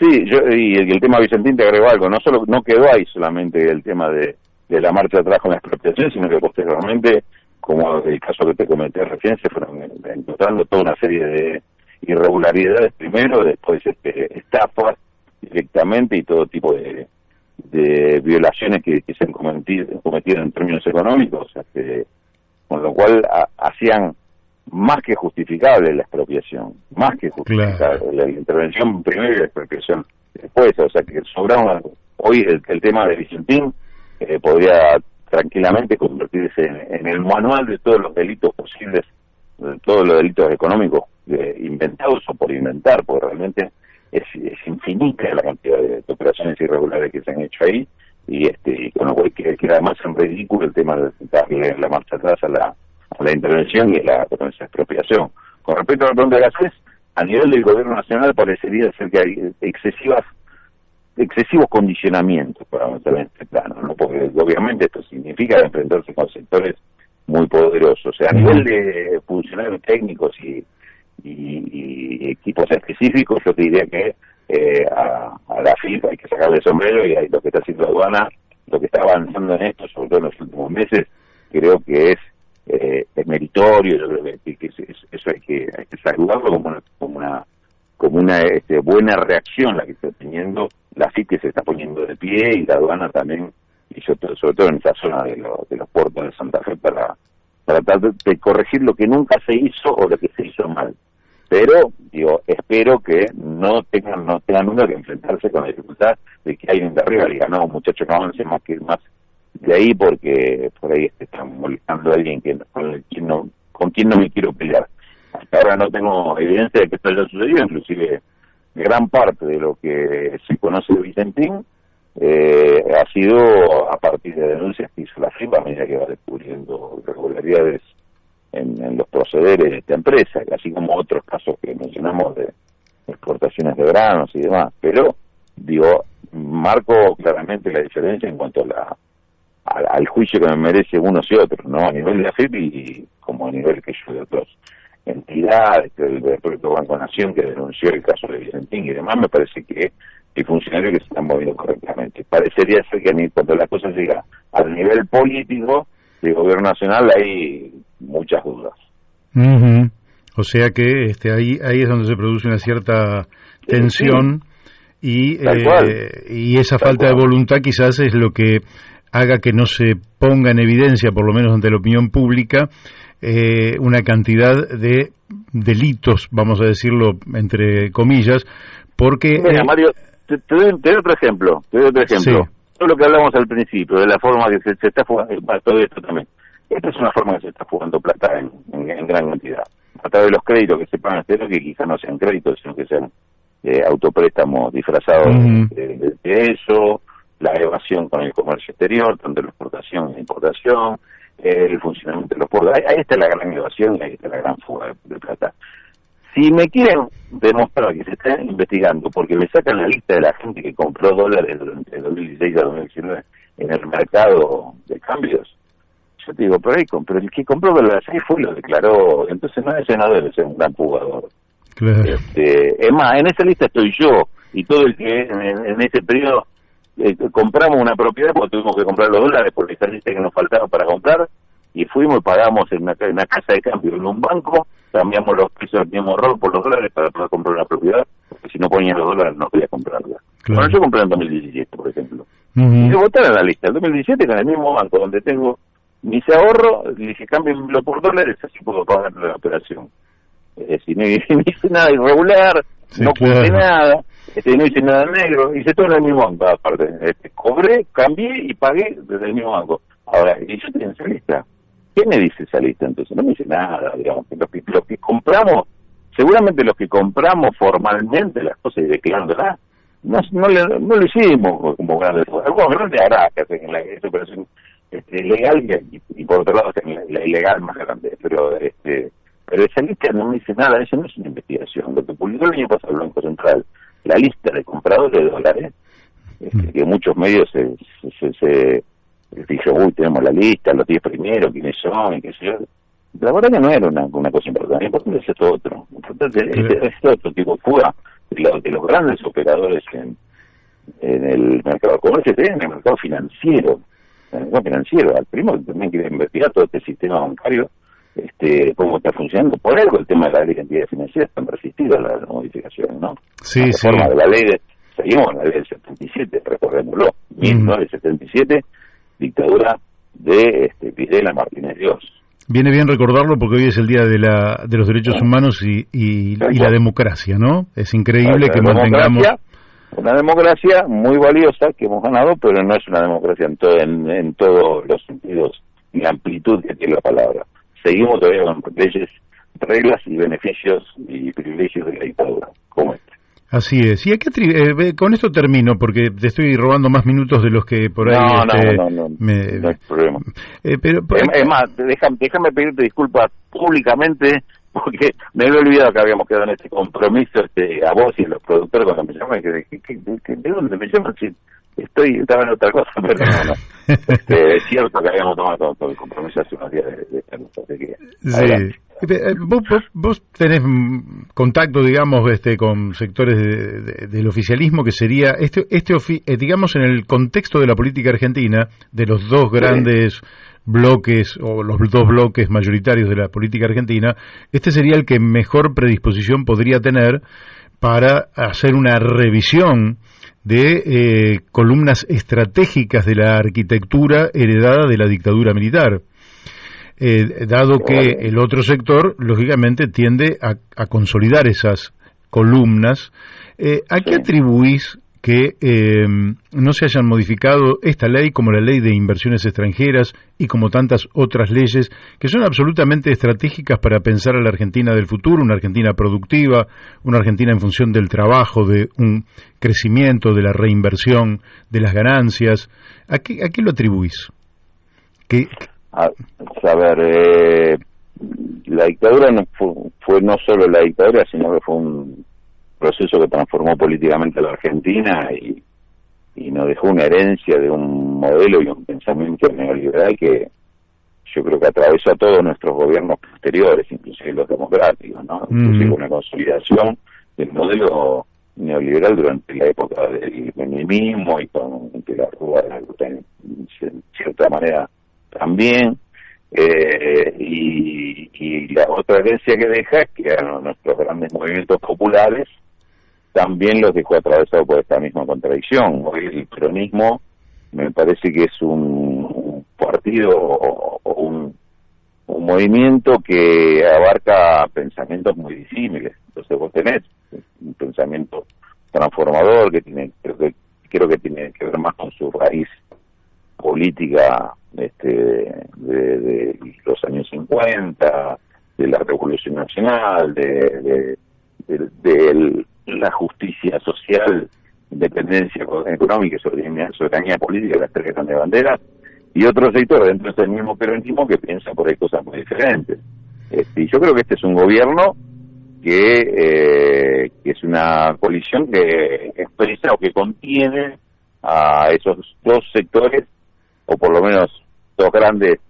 [SPEAKER 3] Sí, y el tema Vicentín te agregó algo, no quedó ahí solamente el tema de la marcha atrás con la expropiación, sino que posteriormente, como el caso que te comenté recién, se fueron encontrando toda una serie de irregularidades primero, después estafas directamente y todo tipo de violaciones que se han cometido en términos económicos, o sea, con lo cual hacían más que justificable la expropiación, más que justificable la intervención primero y la expropiación después, o sea que sobraba. Hoy el tema de Vicentín podría tranquilamente convertirse en el manual de todos los delitos posibles, de todos los delitos económicos inventados o por inventar, porque realmente es infinita la cantidad de operaciones irregulares que se han hecho ahí, y con lo cual queda además en ridículo el tema de darle la marcha atrás a la intervención y a la expropiación. Con respecto a la pregunta de Garcés, a nivel del gobierno nacional parecería ser que hay excesivos condicionamientos para avanzar en este plano, ¿no? Porque obviamente esto significa enfrentarse con sectores muy poderosos. O sea, a nivel de funcionarios técnicos y equipos específicos, yo te diría que a la FIP hay que sacarle el sombrero, y lo que está haciendo aduana, lo que está avanzando en esto, sobre todo en los últimos meses, creo que es es meritorio. Yo creo que eso hay que saludarlo como una buena reacción la que está teniendo, la FIP que se está poniendo de pie y la aduana también, y sobre todo en esa zona de los puertos de Santa Fe para tratar de corregir lo que nunca se hizo o lo que se hizo mal. Pero, espero que no tengan nunca que enfrentarse con la dificultad de que alguien de arriba le diga, no, muchachos, no avancen más de ahí porque por ahí están molestando a alguien con quien no me quiero pelear. Hasta ahora no tengo evidencia de que esto haya sucedido, inclusive gran parte de lo que se conoce de Vicentín ha sido a partir de denuncias que hizo la FIP a medida que va descubriendo irregularidades en los procederes de esta empresa, así como otros casos que mencionamos de exportaciones de granos y demás. Pero, marco claramente la diferencia en cuanto al juicio que me merece unos y otros, ¿no? A nivel de la FIP y como a nivel que yo de otras entidades, del propio Banco Nación que denunció el caso de Vicentín y demás. Me parece que hay funcionarios que se están moviendo correctamente. Parecería ser que cuando la cosa llega al nivel político del gobierno nacional hay muchas dudas.
[SPEAKER 1] Uh-huh. O sea que ahí es donde se produce una cierta tensión, sí. Y esa falta de voluntad quizás es lo que haga que no se ponga en evidencia, por lo menos ante la opinión pública, una cantidad de delitos, vamos a decirlo entre comillas, porque...
[SPEAKER 3] Mira, Mario, te doy otro ejemplo. Sí. Todo lo que hablamos al principio, de la forma que se está jugando, todo esto también. Esta es una forma que se está jugando plata en gran cantidad. A través de los créditos que se pagan, que quizás no sean créditos, sino que sean autopréstamos disfrazados de eso, la evasión con el comercio exterior, tanto la exportación y la importación, el funcionamiento de los puertos. Ahí está la gran evasión y ahí está la gran fuga de plata. Si me quieren demostrar que se está investigando porque me sacan la lista de la gente que compró dólares durante el 2016 a 2019 en el mercado de cambios, yo te digo, pero el que compró dólares ahí fue y lo declaró, entonces ese no debe ser un gran jugador. Claro. Es más, en esa lista estoy yo y todo el que en ese periodo compramos una propiedad porque tuvimos que comprar los dólares porque esa lista que nos faltaba para comprar, y fuimos y pagamos en una casa de cambio en un banco, cambiamos los precios del mismo rol por los dólares para poder comprar una propiedad, porque si no ponían los dólares no podía comprarla. Claro. Bueno, yo compré en 2017, por ejemplo. Y de votar en la lista, en 2017 con el mismo banco donde tengo mis ahorros, le dije, cámbienlo por dólares, así puedo pagar la operación. Si no hice nada irregular, sí, no puse nada, no hice nada negro, hice todo en el mismo banco, aparte. Cobré, cambié y pagué desde el mismo banco. Ahora, y yo tenía esa lista. ¿Qué me dice esa lista entonces? No me dice nada, digamos. Los que compramos, seguramente los que compramos formalmente las cosas y declarándolas, no lo hicimos como grandes. Algunos grandes hará que hacen esa operación legal y por otro lado hacen la ilegal más grande. Pero esa lista no me dice nada, eso no es una investigación. Lo que publicó el año pasado el Banco Central, la lista de compradores de dólares, que muchos medios se dijo, tenemos la lista, los 10 primeros, quiénes son, y qué sé yo. La verdad que no era una cosa importante. Importante es esto otro. Importante es otro tipo de fuga de los grandes operadores en el mercado de comercio, en el mercado financiero. En el mercado financiero. Al primero también quiere investigar todo este sistema bancario, cómo está funcionando. Por algo el tema de la ley de entidades financieras están resistido a la modificación, ¿no?
[SPEAKER 1] Sí,
[SPEAKER 3] la reforma de la ley seguimos la ley del 77, recordémoslo, 1977, dictadura de Videla Martínez Dios.
[SPEAKER 1] Viene bien recordarlo porque hoy es el Día de los Derechos Humanos y la democracia, ¿no? Es increíble que mantengamos...
[SPEAKER 3] Una democracia muy valiosa que hemos ganado, pero no es una democracia en todos los sentidos y amplitud que tiene la palabra. Seguimos todavía con leyes, reglas y beneficios y privilegios de la dictadura, como este.
[SPEAKER 1] Así es. Y con esto termino, porque te estoy robando más minutos de los que por ahí...
[SPEAKER 3] No hay problema. Es más, déjame pedirte disculpas públicamente, porque me había olvidado que habíamos quedado en este compromiso a vos y a los productores cuando me llaman, ¿de dónde me llaman? Si estaba en otra cosa, pero no. Es cierto que habíamos tomado todo el compromiso hace unos días de esta nota, así que
[SPEAKER 1] sí. Vos tenés contacto, digamos, con sectores del oficialismo, que sería digamos, en el contexto de la política argentina, de los dos grandes bloques, o los dos bloques mayoritarios de la política argentina, este sería el que mejor predisposición podría tener para hacer una revisión de columnas estratégicas de la arquitectura heredada de la dictadura militar. Dado que el otro sector, lógicamente, tiende a consolidar esas columnas. ¿A qué atribuís que no se hayan modificado esta ley, como la ley de inversiones extranjeras y como tantas otras leyes que son absolutamente estratégicas para pensar a la Argentina del futuro, una Argentina productiva, una Argentina en función del trabajo, de un crecimiento, de la reinversión, de las ganancias? ¿A qué lo atribuís?
[SPEAKER 3] La dictadura no fue no solo la dictadura, sino que fue un proceso que transformó políticamente a la Argentina y nos dejó una herencia de un modelo y un pensamiento neoliberal que yo creo que atravesó a todos nuestros gobiernos posteriores, inclusive los democráticos, ¿no? Inclusive una consolidación del modelo neoliberal durante la época del menemismo y con que la Rúa en cierta manera también, y la otra herencia que deja es que a nuestros grandes movimientos populares también los dejó atravesados por esta misma contradicción. Hoy el peronismo me parece que es un partido o un movimiento que abarca pensamientos muy disímiles. Entonces vos tenés un pensamiento transformador que creo que tiene que ver más con su raíz política de los años 50, de la Revolución Nacional, de la justicia social, independencia económica y soberanía política, las tres grandes banderas, y otro sector dentro del mismo peronismo que piensa por ahí cosas muy diferentes. Y yo creo que este es un gobierno que es una coalición que expresa o que contiene a esos dos sectores, o por lo menos dos grandes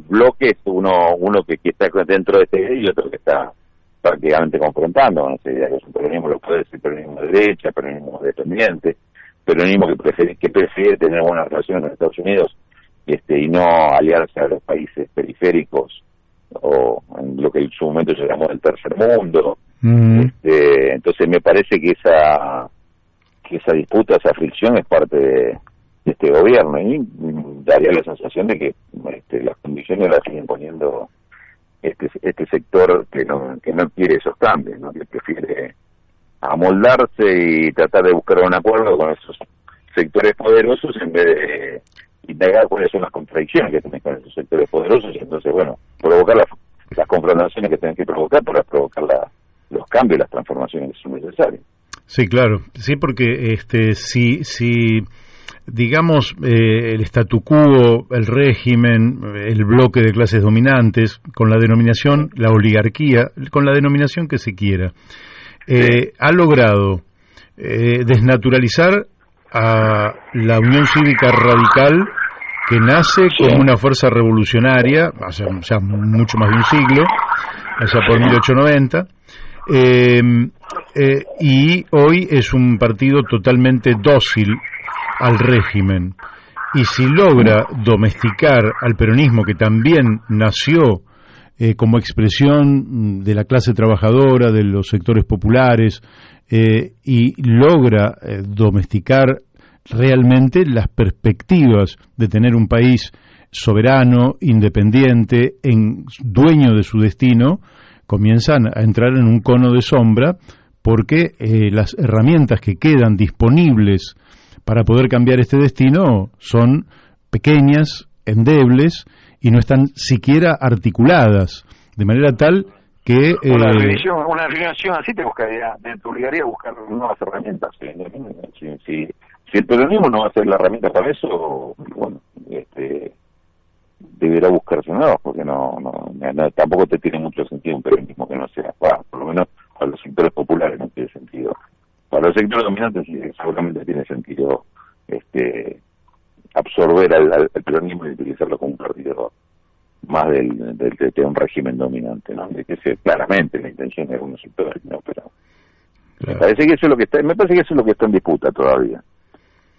[SPEAKER 3] bloques, uno que está dentro de este y otro que está prácticamente confrontando. No sé, es un peronismo, lo puede ser peronismo de derecha, peronismo dependiente, peronismo que prefiere tener buenas relaciones con Estados Unidos y no aliarse a los países periféricos o en lo que en su momento se llamó el tercer mundo. Entonces me parece que esa disputa, esa fricción es parte de este gobierno, y daría la sensación de que las condiciones las siguen poniendo este sector que no quiere esos cambios, ¿no? Que prefiere amoldarse y tratar de buscar un acuerdo con esos sectores poderosos en vez de indagar cuáles son las contradicciones que tienen con esos sectores poderosos, y entonces, bueno, provocar las confrontaciones que tienen que provocar para provocar los cambios, las transformaciones que son necesarias.
[SPEAKER 1] Sí, claro, sí, porque si digamos, el statu quo, el régimen, el bloque de clases dominantes, con la denominación, la oligarquía, con la denominación que se quiera, ha logrado desnaturalizar a la Unión Cívica Radical, que nace como una fuerza revolucionaria, hace ya mucho más de un siglo, allá por 1890, y hoy es un partido totalmente dócil al régimen. Y si logra domesticar al peronismo, que también nació como expresión de la clase trabajadora, de los sectores populares, y logra domesticar realmente las perspectivas de tener un país soberano, independiente, dueño de su destino, comienzan a entrar en un cono de sombra, porque las herramientas que quedan disponibles para poder cambiar este destino son pequeñas, endebles, y no están siquiera articuladas, de manera tal que...
[SPEAKER 3] Una revisión así te obligaría a buscar nuevas herramientas. Si el peronismo no va a ser la herramienta para eso, bueno, deberá buscarse nuevas, porque no tampoco te tiene mucho sentido un peronismo que no sea, por lo menos para los sectores populares no tiene sentido. Para para los sectores dominantes sí, seguramente tiene sentido absorber al peronismo y utilizarlo como un partido más de un régimen dominante, ¿no? De que claramente la intención de algunos sectores, no, pero me parece que eso es lo que está en disputa todavía.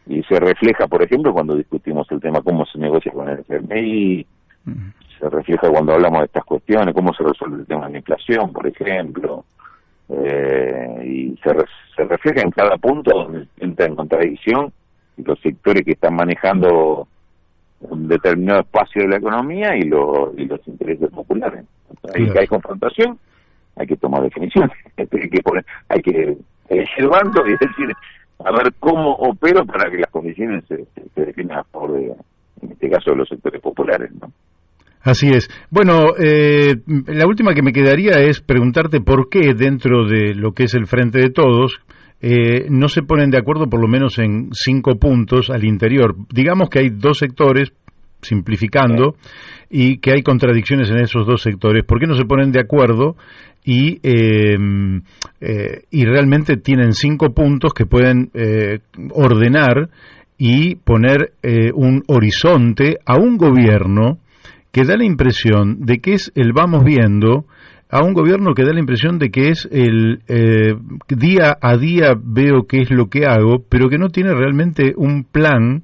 [SPEAKER 3] Y se refleja, por ejemplo, cuando discutimos el tema cómo se negocia con el FMI, se refleja cuando hablamos de estas cuestiones, cómo se resuelve el tema de la inflación, por ejemplo, y se refleja en cada punto donde entra en contradicción los sectores que están manejando un determinado espacio de la economía y los intereses populares. Ahí que hay confrontación, hay que tomar definiciones, hay que elegir bando y decir, a ver cómo opero para que las condiciones se definan a favor de, en este caso, de los sectores populares, ¿no?
[SPEAKER 1] Así es. Bueno, la última que me quedaría es preguntarte por qué dentro de lo que es el Frente de Todos no se ponen de acuerdo por lo menos en 5 puntos al interior. Digamos que hay 2 sectores, simplificando, y que hay contradicciones en esos 2 sectores. ¿Por qué no se ponen de acuerdo y realmente tienen 5 puntos que pueden ordenar y poner un horizonte a un gobierno que da la impresión de que es el vamos viendo, a un gobierno que da la impresión de que es el día a día veo qué es lo que hago, pero que no tiene realmente un plan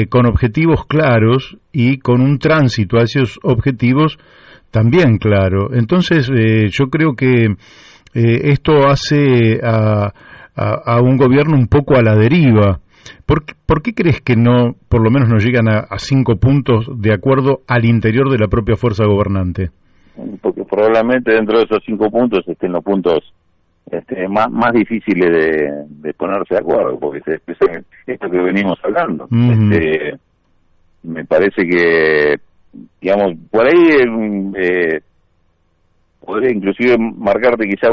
[SPEAKER 1] con objetivos claros y con un tránsito a esos objetivos también claro. Entonces yo creo que esto hace a un gobierno un poco a la deriva. ¿Por qué crees que no, por lo menos no llegan a 5 puntos de acuerdo al interior de la propia fuerza gobernante?
[SPEAKER 3] Porque probablemente dentro de esos 5 puntos estén los puntos más difíciles de ponerse de acuerdo, porque se expresa esto que venimos hablando. Me parece que, digamos, por ahí podría inclusive marcarte quizá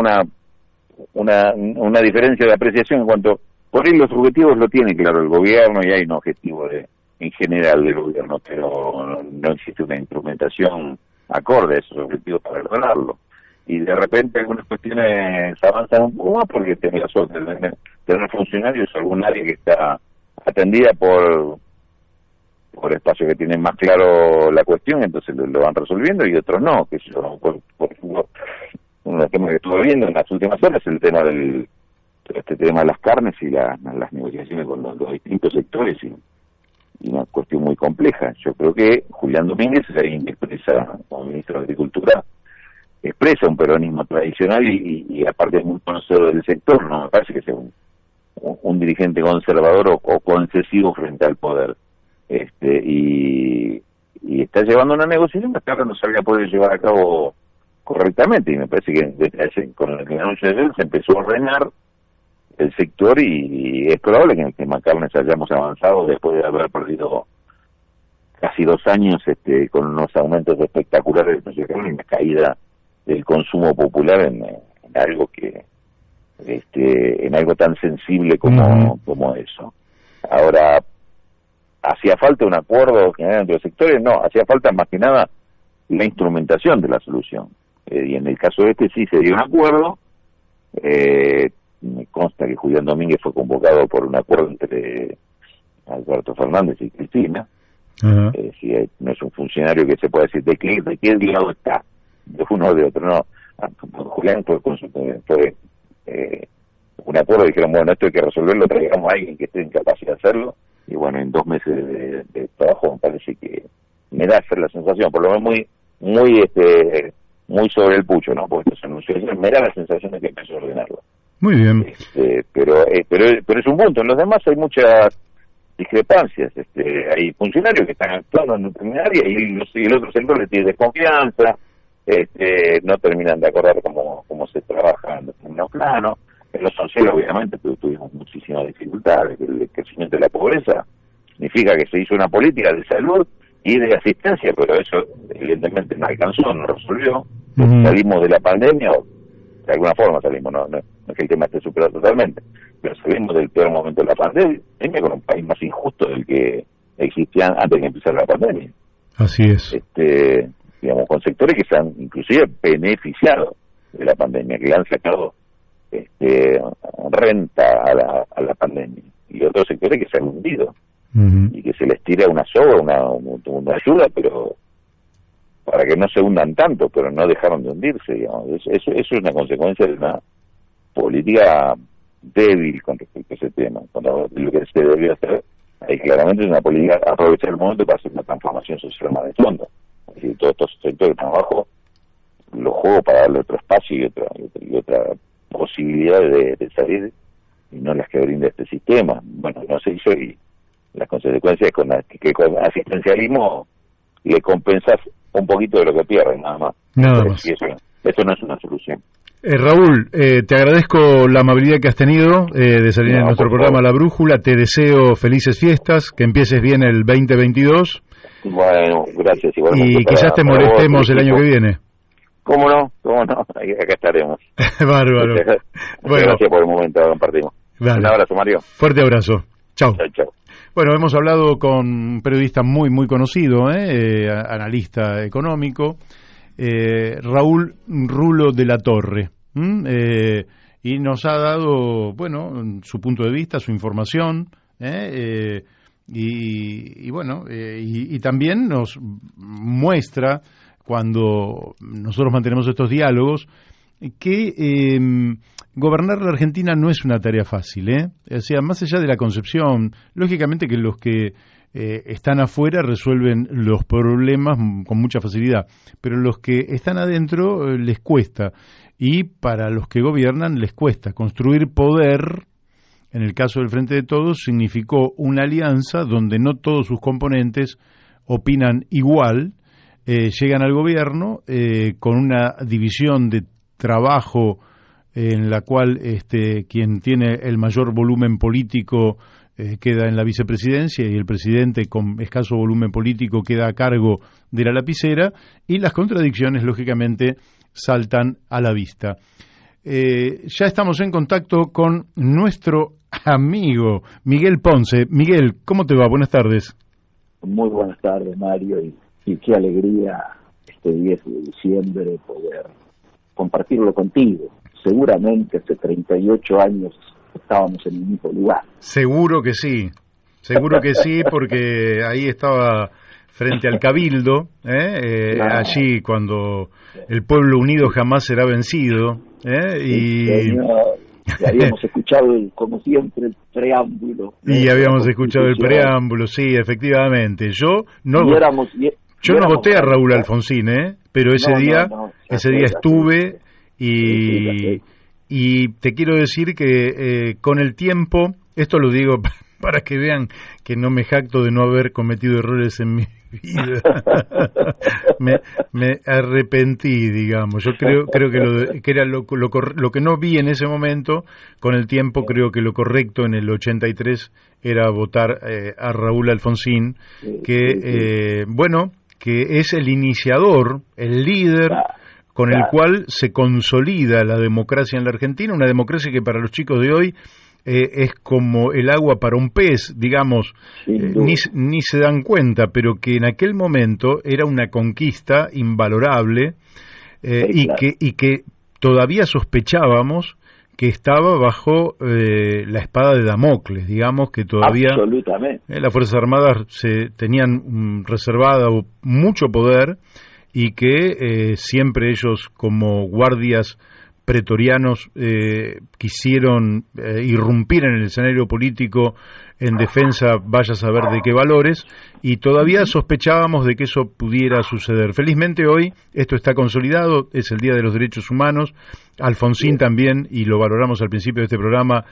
[SPEAKER 3] una diferencia de apreciación en cuanto. Por ahí los objetivos lo tiene claro el gobierno y hay un objetivo en general del gobierno, pero no existe una instrumentación acorde a esos objetivos para lograrlo. Y de repente algunas cuestiones avanzan un poco más porque tenés la suerte de tener funcionarios o algún área que está atendida por espacios que tienen más claro la cuestión, entonces lo van resolviendo y otros no, que yo, por ejemplo, uno de los temas que estuve viendo en las últimas horas es el tema de las carnes y las negociaciones con los distintos sectores y una cuestión muy compleja. Yo creo que Julián Domínguez, alguien que expresa como ministro de Agricultura, expresa un peronismo tradicional y aparte es muy conocedor del sector, no me parece que sea un dirigente conservador o concesivo frente al poder. Y está llevando una negociación que hasta ahora no se había podido llevar a cabo correctamente, y me parece que con el anuncio de él se empezó a ordenar el sector y es probable que en el tema carnes hayamos avanzado después de haber perdido casi 2 años con unos aumentos espectaculares del precio de carne y una caída del consumo popular en algo que en algo tan sensible como eso. Ahora, ¿hacía falta un acuerdo general entre los sectores? No, hacía falta más que nada la instrumentación de la solución. Y en el caso de sí se dio un acuerdo. Me consta que Julián Domínguez fue convocado por un acuerdo entre Alberto Fernández y Cristina. Si no es un funcionario que se pueda decir de qué lado está, de uno o de otro, no. Julián fue un acuerdo, dijeron, bueno, esto hay que resolverlo, traigamos a alguien que esté en capacidad de hacerlo, y bueno, en 2 meses de trabajo me parece que me da la sensación, por lo menos muy sobre el pucho, ¿no? Porque estos anuncios me da la sensación de que empezó a ordenarlo.
[SPEAKER 1] Muy bien.
[SPEAKER 3] Pero es un punto. En los demás hay muchas discrepancias. Hay funcionarios que están actuando en determinada área y el otro sector les tiene desconfianza, no terminan de acordar cómo se trabaja en determinados planos. En lo social, obviamente, tuvimos muchísimas dificultades. El crecimiento de la pobreza significa que se hizo una política de salud y de asistencia, pero eso evidentemente no alcanzó, no resolvió. Salimos de la pandemia, de alguna forma salimos, no es que el tema esté superado totalmente, pero salimos del peor momento de la pandemia con un país más injusto del que existía antes de empezar la pandemia.
[SPEAKER 1] Así es.
[SPEAKER 3] Digamos, con sectores que se han inclusive beneficiado de la pandemia, que le han sacado renta a la pandemia, y otros sectores que se han hundido
[SPEAKER 1] Uh-huh.
[SPEAKER 3] y que se les tira una soga, una ayuda, pero para que no se hundan tanto, pero no dejaron de hundirse, digamos. Eso es una consecuencia de una política débil con respecto a ese tema. Cuando lo que se debería hacer ahí claramente es una política, aprovechar el momento para hacer una transformación social más de fondo. Es decir, todos estos sectores de trabajo los juegos para darle otro espacio y otra posibilidad de salir, y no las que brinda este sistema. Bueno, no se hizo, y las consecuencias que con asistencialismo le compensas un poquito de lo que pierden, nada más.
[SPEAKER 1] Nada más.
[SPEAKER 3] Y eso no es una solución.
[SPEAKER 1] Raúl, te agradezco la amabilidad que has tenido de salir en nuestro programa La Brújula. Te deseo felices fiestas, que empieces bien el 2022.
[SPEAKER 3] Bueno, gracias. Igualmente
[SPEAKER 1] y quizás te molestemos el año que viene.
[SPEAKER 3] ¿Cómo no? Acá estaremos.
[SPEAKER 1] Bárbaro.
[SPEAKER 3] Muchas gracias por el momento que compartimos.
[SPEAKER 1] Dale.
[SPEAKER 3] Un abrazo, Mario.
[SPEAKER 1] Fuerte abrazo. Chao.
[SPEAKER 3] Chao.
[SPEAKER 1] Bueno, hemos hablado con un periodista muy conocido, analista económico, Raúl Rulo de la Torre, y nos ha dado, bueno, su punto de vista, su información, y también nos muestra, cuando nosotros mantenemos estos diálogos, que gobernar la Argentina no es una tarea fácil, O sea, más allá de la concepción, lógicamente que los que están afuera resuelven los problemas con mucha facilidad, pero los que están adentro les cuesta, y para los que gobiernan les cuesta. Construir poder, en el caso del Frente de Todos, significó una alianza donde no todos sus componentes opinan igual, llegan al gobierno con una división de trabajo en la cual quien tiene el mayor volumen político queda en la vicepresidencia, y el presidente con escaso volumen político queda a cargo de la lapicera, y las contradicciones lógicamente saltan a la vista. Ya estamos en contacto con nuestro amigo Miguel Ponce. Miguel, ¿cómo te va? Buenas tardes.
[SPEAKER 4] Muy buenas tardes, Mario, y qué alegría este 10 de diciembre poder compartirlo contigo. Seguramente hace 38 años estábamos en el mismo lugar.
[SPEAKER 1] Seguro que sí, porque ahí estaba frente al Cabildo, claro. Allí cuando el pueblo unido jamás será vencido,
[SPEAKER 4] y habíamos escuchado, como siempre, el preámbulo.
[SPEAKER 1] Y habíamos escuchado el preámbulo, sí, efectivamente. Yo no voté a Raúl Alfonsín, pero ese día estuve, y te quiero decir que con el tiempo, esto lo digo para que vean que no me jacto de no haber cometido errores en mi vida, me arrepentí, digamos. Yo creo que era lo que no vi en ese momento. Con el tiempo creo que lo correcto en el 83 era votar a Raúl Alfonsín, que que es el iniciador, el líder con el cual se consolida la democracia en la Argentina, una democracia que para los chicos de hoy es como el agua para un pez, digamos, ni se dan cuenta, pero que en aquel momento era una conquista invalorable, y que todavía sospechábamos que estaba bajo la espada de Damocles, digamos, que todavía las Fuerzas Armadas tenían reservado mucho poder, y que siempre ellos, como guardias pretorianos, quisieron irrumpir en el escenario político en defensa, vaya a saber de qué valores, y todavía sospechábamos de que eso pudiera suceder. Felizmente hoy esto está consolidado, es el Día de los Derechos Humanos. Alfonsín también, y lo valoramos al principio de este programa,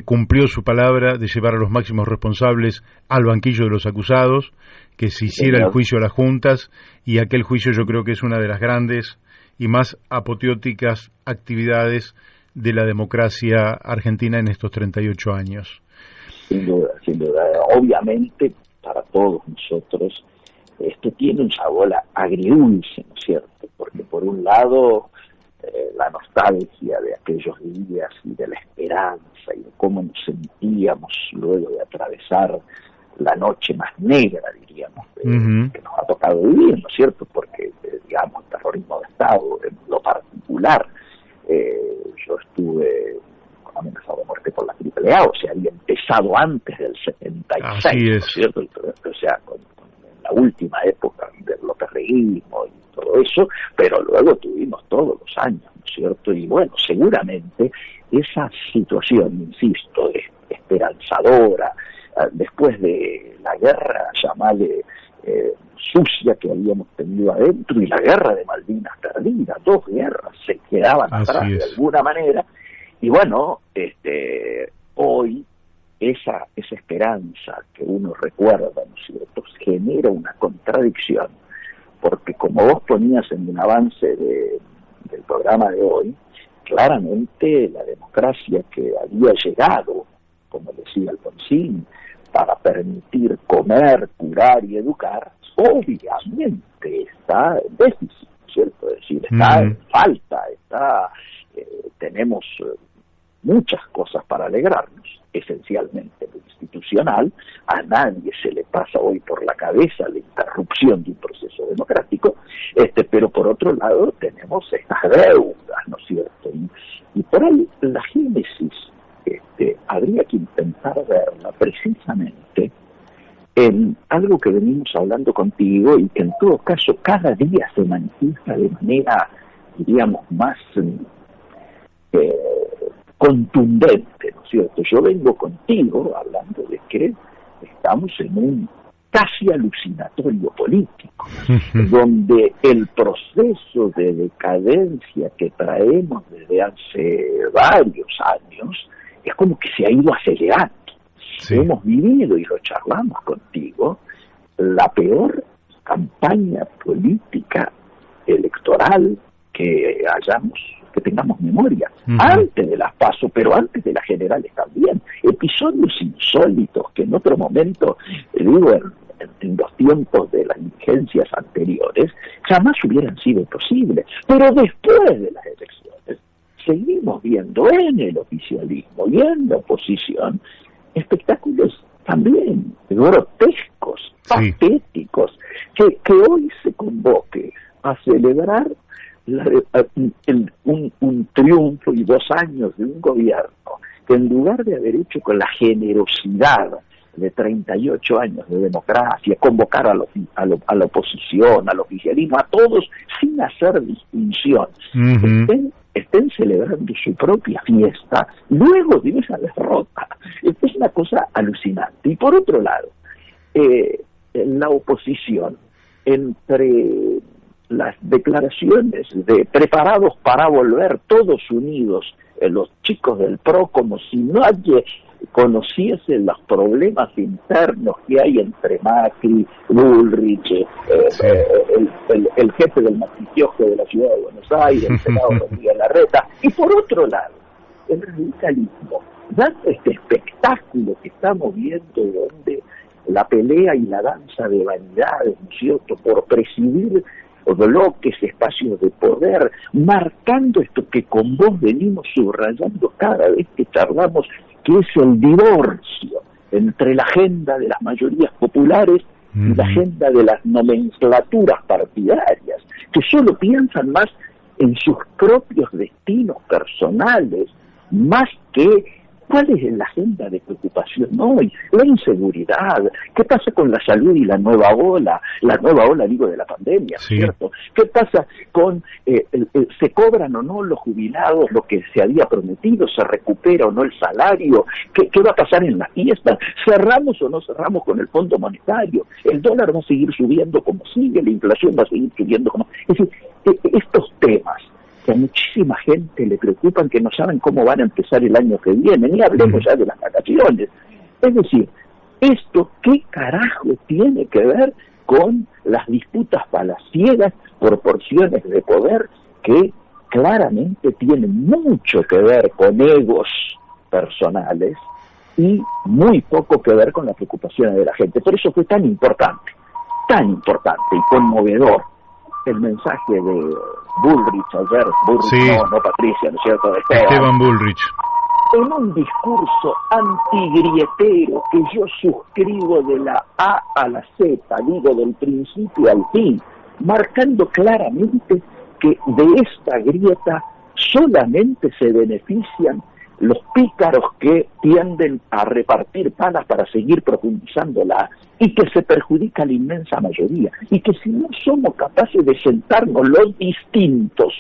[SPEAKER 1] cumplió su palabra de llevar a los máximos responsables al banquillo de los acusados, que se hiciera el juicio a las juntas, y aquel juicio yo creo que es una de las grandes y más apoteóticas actividades de la democracia argentina en estos 38 años.
[SPEAKER 4] Sin duda. Obviamente, para todos nosotros, esto tiene un sabor agridulce, ¿no es cierto? Porque por un lado, la nostalgia de aquellos días y de la esperanza y de cómo nos sentíamos luego de atravesar la noche más negra, diríamos, que nos ha tocado vivir, ¿no es cierto? Porque, digamos, el terrorismo de Estado, en lo particular, yo estuve amenazado de muerte por la AAA, o sea, había empezado antes del 76,
[SPEAKER 1] Así es.
[SPEAKER 4] ¿cierto? O sea, con la última época del lópezreguismo y todo eso, pero luego tuvimos todos los años, ¿no es cierto? Y bueno, seguramente esa situación, insisto, esperanzadora, después de la guerra llamada sucia que habíamos tenido adentro y la guerra de Malvinas perdida, 2 guerras se quedaban atrás de alguna manera, y bueno, hoy esa esperanza que uno recuerda, ¿no es cierto?, genera una contradicción, porque como vos ponías en un avance del programa de hoy, claramente la democracia que había llegado, como decía Alfonsín, para permitir comer, curar y educar, obviamente está en déficit, ¿cierto? Es decir, está en falta, tenemos muchas cosas para alegrarnos, esencialmente lo institucional. A nadie se le pasa hoy por la cabeza la interrupción de un proceso democrático, pero por otro lado tenemos estas deudas, ¿no es cierto? Y por ahí la génesis habría que intentar verla precisamente en algo que venimos hablando contigo y que en todo caso cada día se manifiesta de manera, diríamos, más contundente, ¿no es cierto? Yo vengo contigo hablando de que estamos en un casi alucinatorio político, donde el proceso de decadencia que traemos desde hace varios años es como que se ha ido acelerando. Sí. Hemos vivido, y lo charlamos contigo, la peor campaña política electoral que tengamos memoria, antes de las PASO, pero antes de las generales también. Episodios insólitos que en otro momento, digo, en los tiempos de las dirigencias anteriores, jamás hubieran sido posibles. Pero después de las elecciones, seguimos viendo en el oficialismo y en la oposición espectáculos también grotescos, patéticos, que hoy se convoque a celebrar un triunfo y 2 años de un gobierno que, en lugar de haber hecho con la generosidad de 38 años de democracia, convocar a la oposición, al oficialismo, a todos sin hacer distinción, estén celebrando su propia fiesta luego de esa derrota. Esto es una cosa alucinante. Y por otro lado, la oposición, entre las declaraciones de preparados para volver todos unidos, los chicos del PRO, como si nadie conociese los problemas internos que hay entre Macri, Bullrich, el jefe del maquilloje de la Ciudad de Buenos Aires, el senador Rodríguez Larreta, y por otro lado, el radicalismo, dando este espectáculo que estamos viendo, donde la pelea y la danza de vanidades, ¿no es cierto?, por presidir bloques, espacios de poder, marcando esto que con vos venimos subrayando cada vez que charlamos, que es el divorcio entre la agenda de las mayorías populares y la agenda de las nomenclaturas partidarias, que solo piensan más en sus propios destinos personales, más que cuál es la agenda de preocupación hoy, la inseguridad, qué pasa con la salud y la nueva ola digo de la pandemia, ¿cierto? ¿Qué pasa con se cobran o no los jubilados lo que se había prometido, se recupera o no el salario, qué va a pasar en las fiestas, cerramos o no cerramos con el Fondo Monetario, el dólar va a seguir subiendo como sigue, la inflación va a seguir subiendo como, es decir, estos temas que a muchísima gente le preocupan, que no saben cómo van a empezar el año que viene, ni hablemos ya de las vacaciones. Es decir, ¿esto qué carajo tiene que ver con las disputas palaciegas por porciones de poder que claramente tienen mucho que ver con egos personales y muy poco que ver con las preocupaciones de la gente? Por eso fue tan importante y conmovedor el mensaje de Bullrich ayer, no Patricia, ¿no es cierto?
[SPEAKER 1] Esteban Bullrich.
[SPEAKER 4] En un discurso antigrietero que yo suscribo de la A a la Z, digo del principio al fin, marcando claramente que de esta grieta solamente se benefician los pícaros que tienden a repartir palas para seguir profundizándola, y que se perjudica a la inmensa mayoría, y que si no somos capaces de sentarnos los distintos,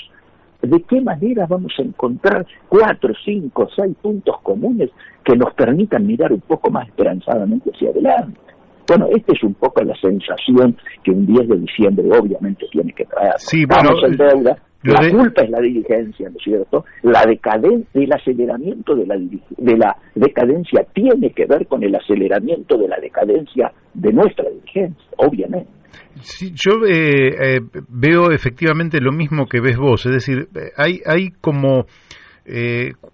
[SPEAKER 4] ¿de qué manera vamos a encontrar 4, 5, 6 puntos comunes que nos permitan mirar un poco más esperanzadamente hacia adelante? Bueno, esta es un poco la sensación que un 10 de diciembre obviamente tiene que traer.
[SPEAKER 1] Sí, bueno,
[SPEAKER 4] estamos en deuda, la culpa es la diligencia, ¿no es cierto? La decadencia, el aceleramiento de la decadencia tiene que ver con el aceleramiento de la decadencia de nuestra diligencia, obviamente.
[SPEAKER 1] Sí, yo veo efectivamente lo mismo que ves vos, es decir, hay como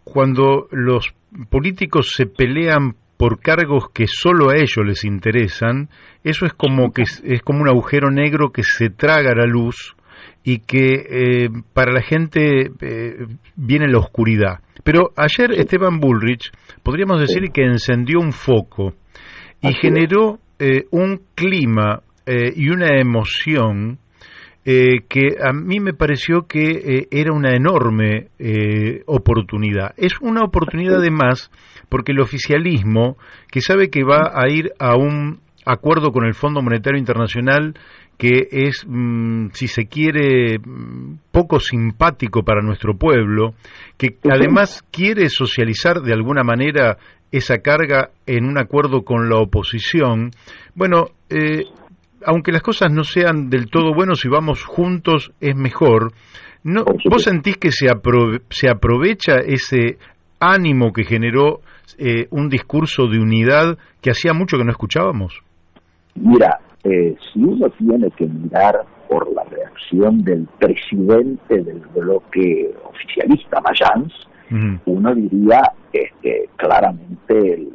[SPEAKER 1] cuando los políticos se pelean por cargos que solo a ellos les interesan, eso es como que es como un agujero negro que se traga la luz y que para la gente viene la oscuridad. Pero ayer Esteban Bullrich, podríamos decir que encendió un foco y generó un clima y una emoción que a mí me pareció que era una enorme oportunidad. Es una oportunidad además porque el oficialismo, que sabe que va a ir a un acuerdo con el Fondo Monetario Internacional que es, si se quiere, poco simpático para nuestro pueblo, que además quiere socializar de alguna manera esa carga en un acuerdo con la oposición. Bueno, aunque las cosas no sean del todo buenas, si vamos juntos es mejor. ¿No, vos sentís que se aprovecha ese ánimo que generó un discurso de unidad que hacía mucho que no escuchábamos?
[SPEAKER 4] Mira, si uno tiene que mirar por la reacción del presidente del bloque oficialista, Mayans, uno diría claramente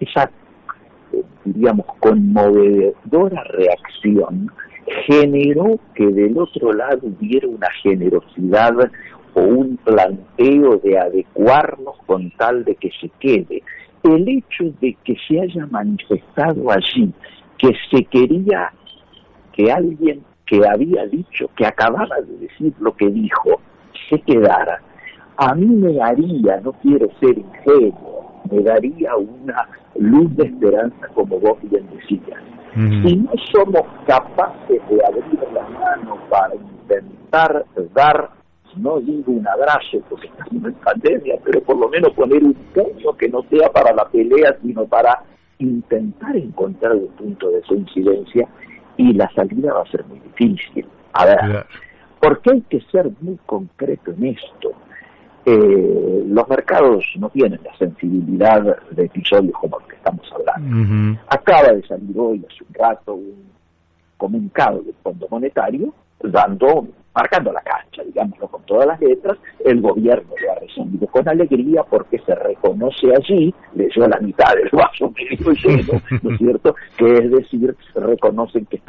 [SPEAKER 4] esa, diríamos, conmovedora reacción generó que del otro lado hubiera una generosidad o un planteo de adecuarnos con tal de que se quede. El hecho de que se haya manifestado allí que se quería que alguien que había dicho, que acababa de decir lo que dijo, se quedara, a mí me daría, no quiero ser ingenuo, me daría una luz de esperanza, como vos bien decías. Si no somos capaces de abrir la mano para intentar dar, no digo un abrazo porque estamos en pandemia, pero por lo menos poner un puño que no sea para la pelea, sino para intentar encontrar un punto de coincidencia, y la salida va a ser muy difícil. A ver, porque hay que ser muy concreto en esto. Los mercados no tienen la sensibilidad de episodios como el que estamos hablando. Acaba de salir hoy, hace un rato, un comunicado del Fondo Monetario marcando la cancha, digámoslo con todas las letras. El gobierno lo ha recibido con alegría porque se reconoce allí, leyó la mitad del vaso medio lleno, ¿no es cierto?, que es decir, reconocen que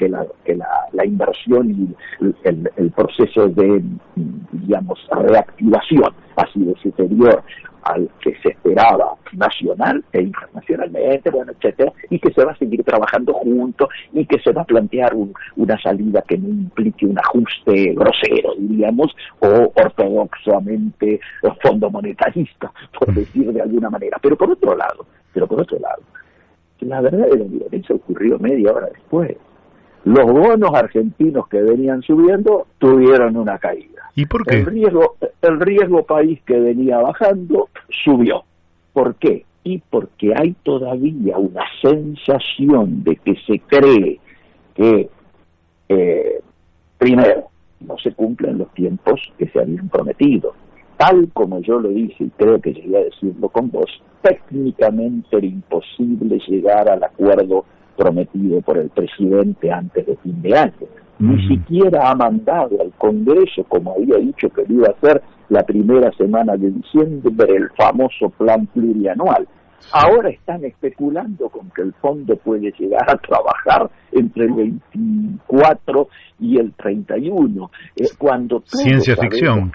[SPEAKER 4] la inversión y el proceso de, digamos, reactivación ha sido superior al que se esperaba nacional e internacionalmente, bueno, etcétera, y que se va a seguir trabajando juntos y que se va a plantear una salida que no implique un ajuste grosero, diríamos, o ortodoxamente fondo monetarista, por decir de alguna manera. Pero por otro lado, la verdadera violencia ocurrió media hora después. Los bonos argentinos que venían subiendo tuvieron una caída.
[SPEAKER 1] ¿Y por qué?
[SPEAKER 4] El riesgo país que venía bajando subió. ¿Por qué? Y porque hay todavía una sensación de que se cree que, primero, no se cumplen los tiempos que se habían prometido. Tal como yo lo dije, y creo que llegué a decirlo con vos, técnicamente era imposible llegar al acuerdo prometido por el presidente antes de fin de año. Ni siquiera ha mandado al Congreso, como había dicho que lo iba a hacer la primera semana de diciembre, el famoso plan plurianual. Ahora están especulando con que el fondo puede llegar a trabajar entre el 24 y el 31, cuando
[SPEAKER 1] ciencia ficción.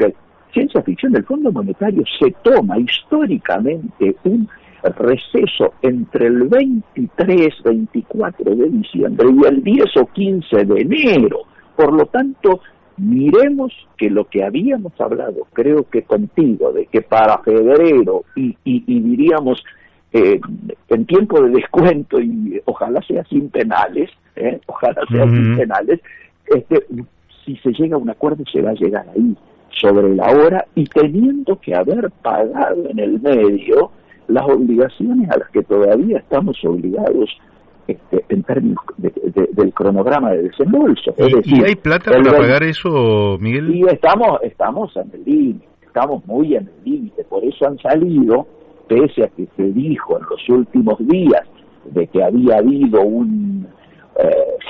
[SPEAKER 4] Ciencia ficción, el Fondo Monetario se toma históricamente un receso entre el 23, 24 de diciembre y el 10 o 15 de enero. Por lo tanto, miremos que lo que habíamos hablado, creo que contigo, de que para febrero y diríamos en tiempo de descuento, y ojalá sea sin penales, sin penales, si se llega a un acuerdo se va a llegar ahí, sobre la hora, y teniendo que haber pagado en el medio las obligaciones a las que todavía estamos obligados en términos del cronograma de desembolso. Es decir,
[SPEAKER 1] ¿y hay plata para pagar eso, Miguel?
[SPEAKER 4] Y estamos en el límite, estamos muy en el límite, por eso han salido, pese a que se dijo en los últimos días de que había habido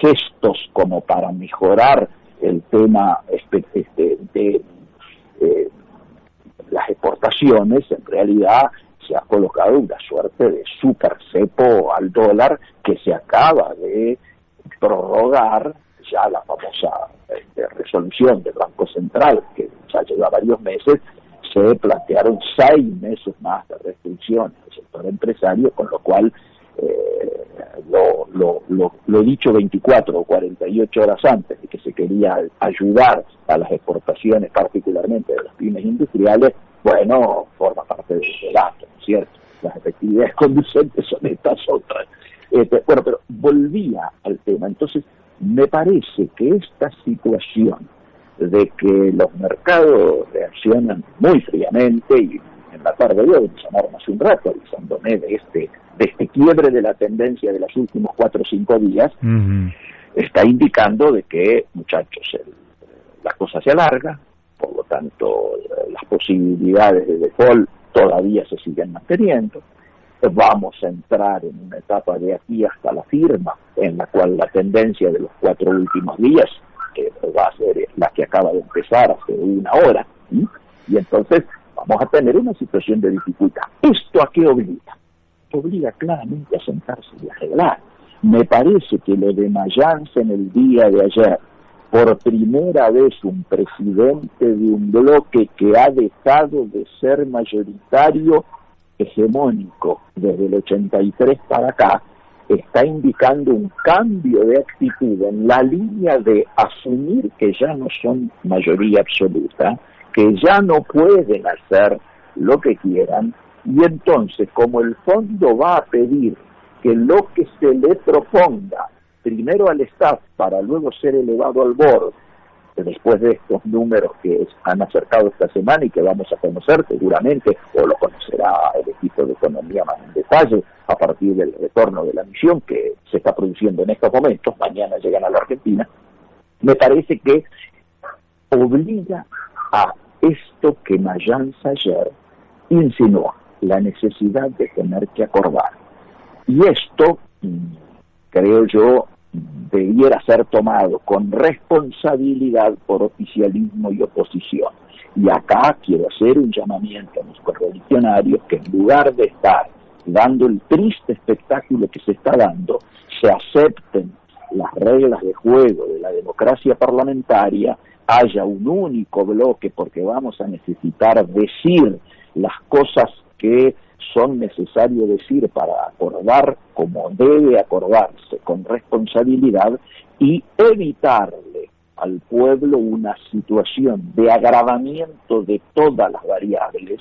[SPEAKER 4] gestos como para mejorar el tema de las exportaciones, en realidad se ha colocado una suerte de super cepo al dólar que se acaba de prorrogar. Ya la famosa resolución del Banco Central, que ya lleva varios meses, se plantearon 6 meses más de restricciones al sector empresario, con lo cual lo dicho 24 o 48 horas antes de que se quería ayudar a las exportaciones, particularmente de las pymes industriales, bueno, forma parte del relato, ¿no es cierto? Las efectividades conducentes son estas otras. Bueno, pero volvía al tema. Entonces, me parece que esta situación de que los mercados reaccionan muy fríamente, y en la tarde de hoy, llamaron hace un rato avisándome de este quiebre de la tendencia de los últimos 4 o 5 días, está indicando de que, muchachos, la cosa se alarga, por lo tanto las posibilidades de default todavía se siguen manteniendo. Vamos a entrar en una etapa de aquí hasta la firma, en la cual la tendencia de los 4 últimos días, que va a ser la que acaba de empezar hace una hora, y entonces vamos a tener una situación de dificultad. ¿Esto a qué obliga? Obliga claramente a sentarse y arreglar. Me parece que lo de Mayans en el día de ayer, por primera vez un presidente de un bloque que ha dejado de ser mayoritario hegemónico desde el 83 para acá, está indicando un cambio de actitud en la línea de asumir que ya no son mayoría absoluta, que ya no pueden hacer lo que quieran, y entonces como el fondo va a pedir que lo que se le proponga primero al staff para luego ser elevado al board, después de estos números que han acercado esta semana y que vamos a conocer seguramente, o lo conocerá el equipo de economía más en detalle a partir del retorno de la misión que se está produciendo en estos momentos, mañana llegan a la Argentina, me parece que obliga a esto que Mayans ayer insinuó, la necesidad de tener que acordar. Y esto, creo yo, debiera ser tomado con responsabilidad por oficialismo y oposición. Y acá quiero hacer un llamamiento a los correligionarios que en lugar de estar dando el triste espectáculo que se está dando, se acepten las reglas de juego de la democracia parlamentaria, haya un único bloque, porque vamos a necesitar decir las cosas que son necesarios decir para acordar como debe acordarse, con responsabilidad, y evitarle al pueblo una situación de agravamiento de todas las variables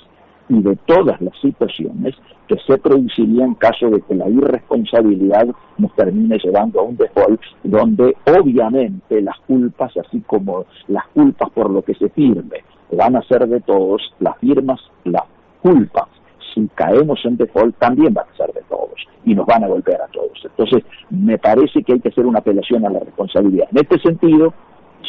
[SPEAKER 4] y de todas las situaciones que se producirían en caso de que la irresponsabilidad nos termine llevando a un default donde obviamente las culpas, así como las culpas por lo que se firme, van a ser de todos, las firmas, las culpas, si caemos en default también van a ser de todos y nos van a golpear a todos. Entonces me parece que hay que hacer una apelación a la responsabilidad. En este sentido,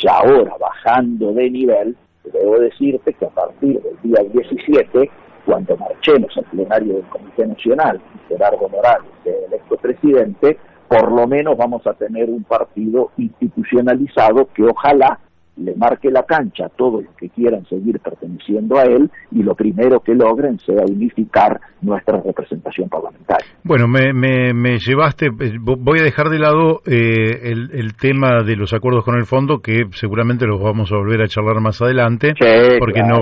[SPEAKER 4] ya ahora bajando de nivel, debo decirte que a partir del día 17, cuando marchemos al plenario del Comité Nacional, Gerardo Morales, electo presidente, por lo menos vamos a tener un partido institucionalizado que ojalá le marque la cancha a todos los que quieran seguir perteneciendo a él, y lo primero que logren sea unificar nuestra representación parlamentaria.
[SPEAKER 1] Bueno, me llevaste, voy a dejar de lado el tema de los acuerdos con el fondo, que seguramente los vamos a volver a charlar más adelante,
[SPEAKER 4] sí,
[SPEAKER 1] porque
[SPEAKER 4] claro,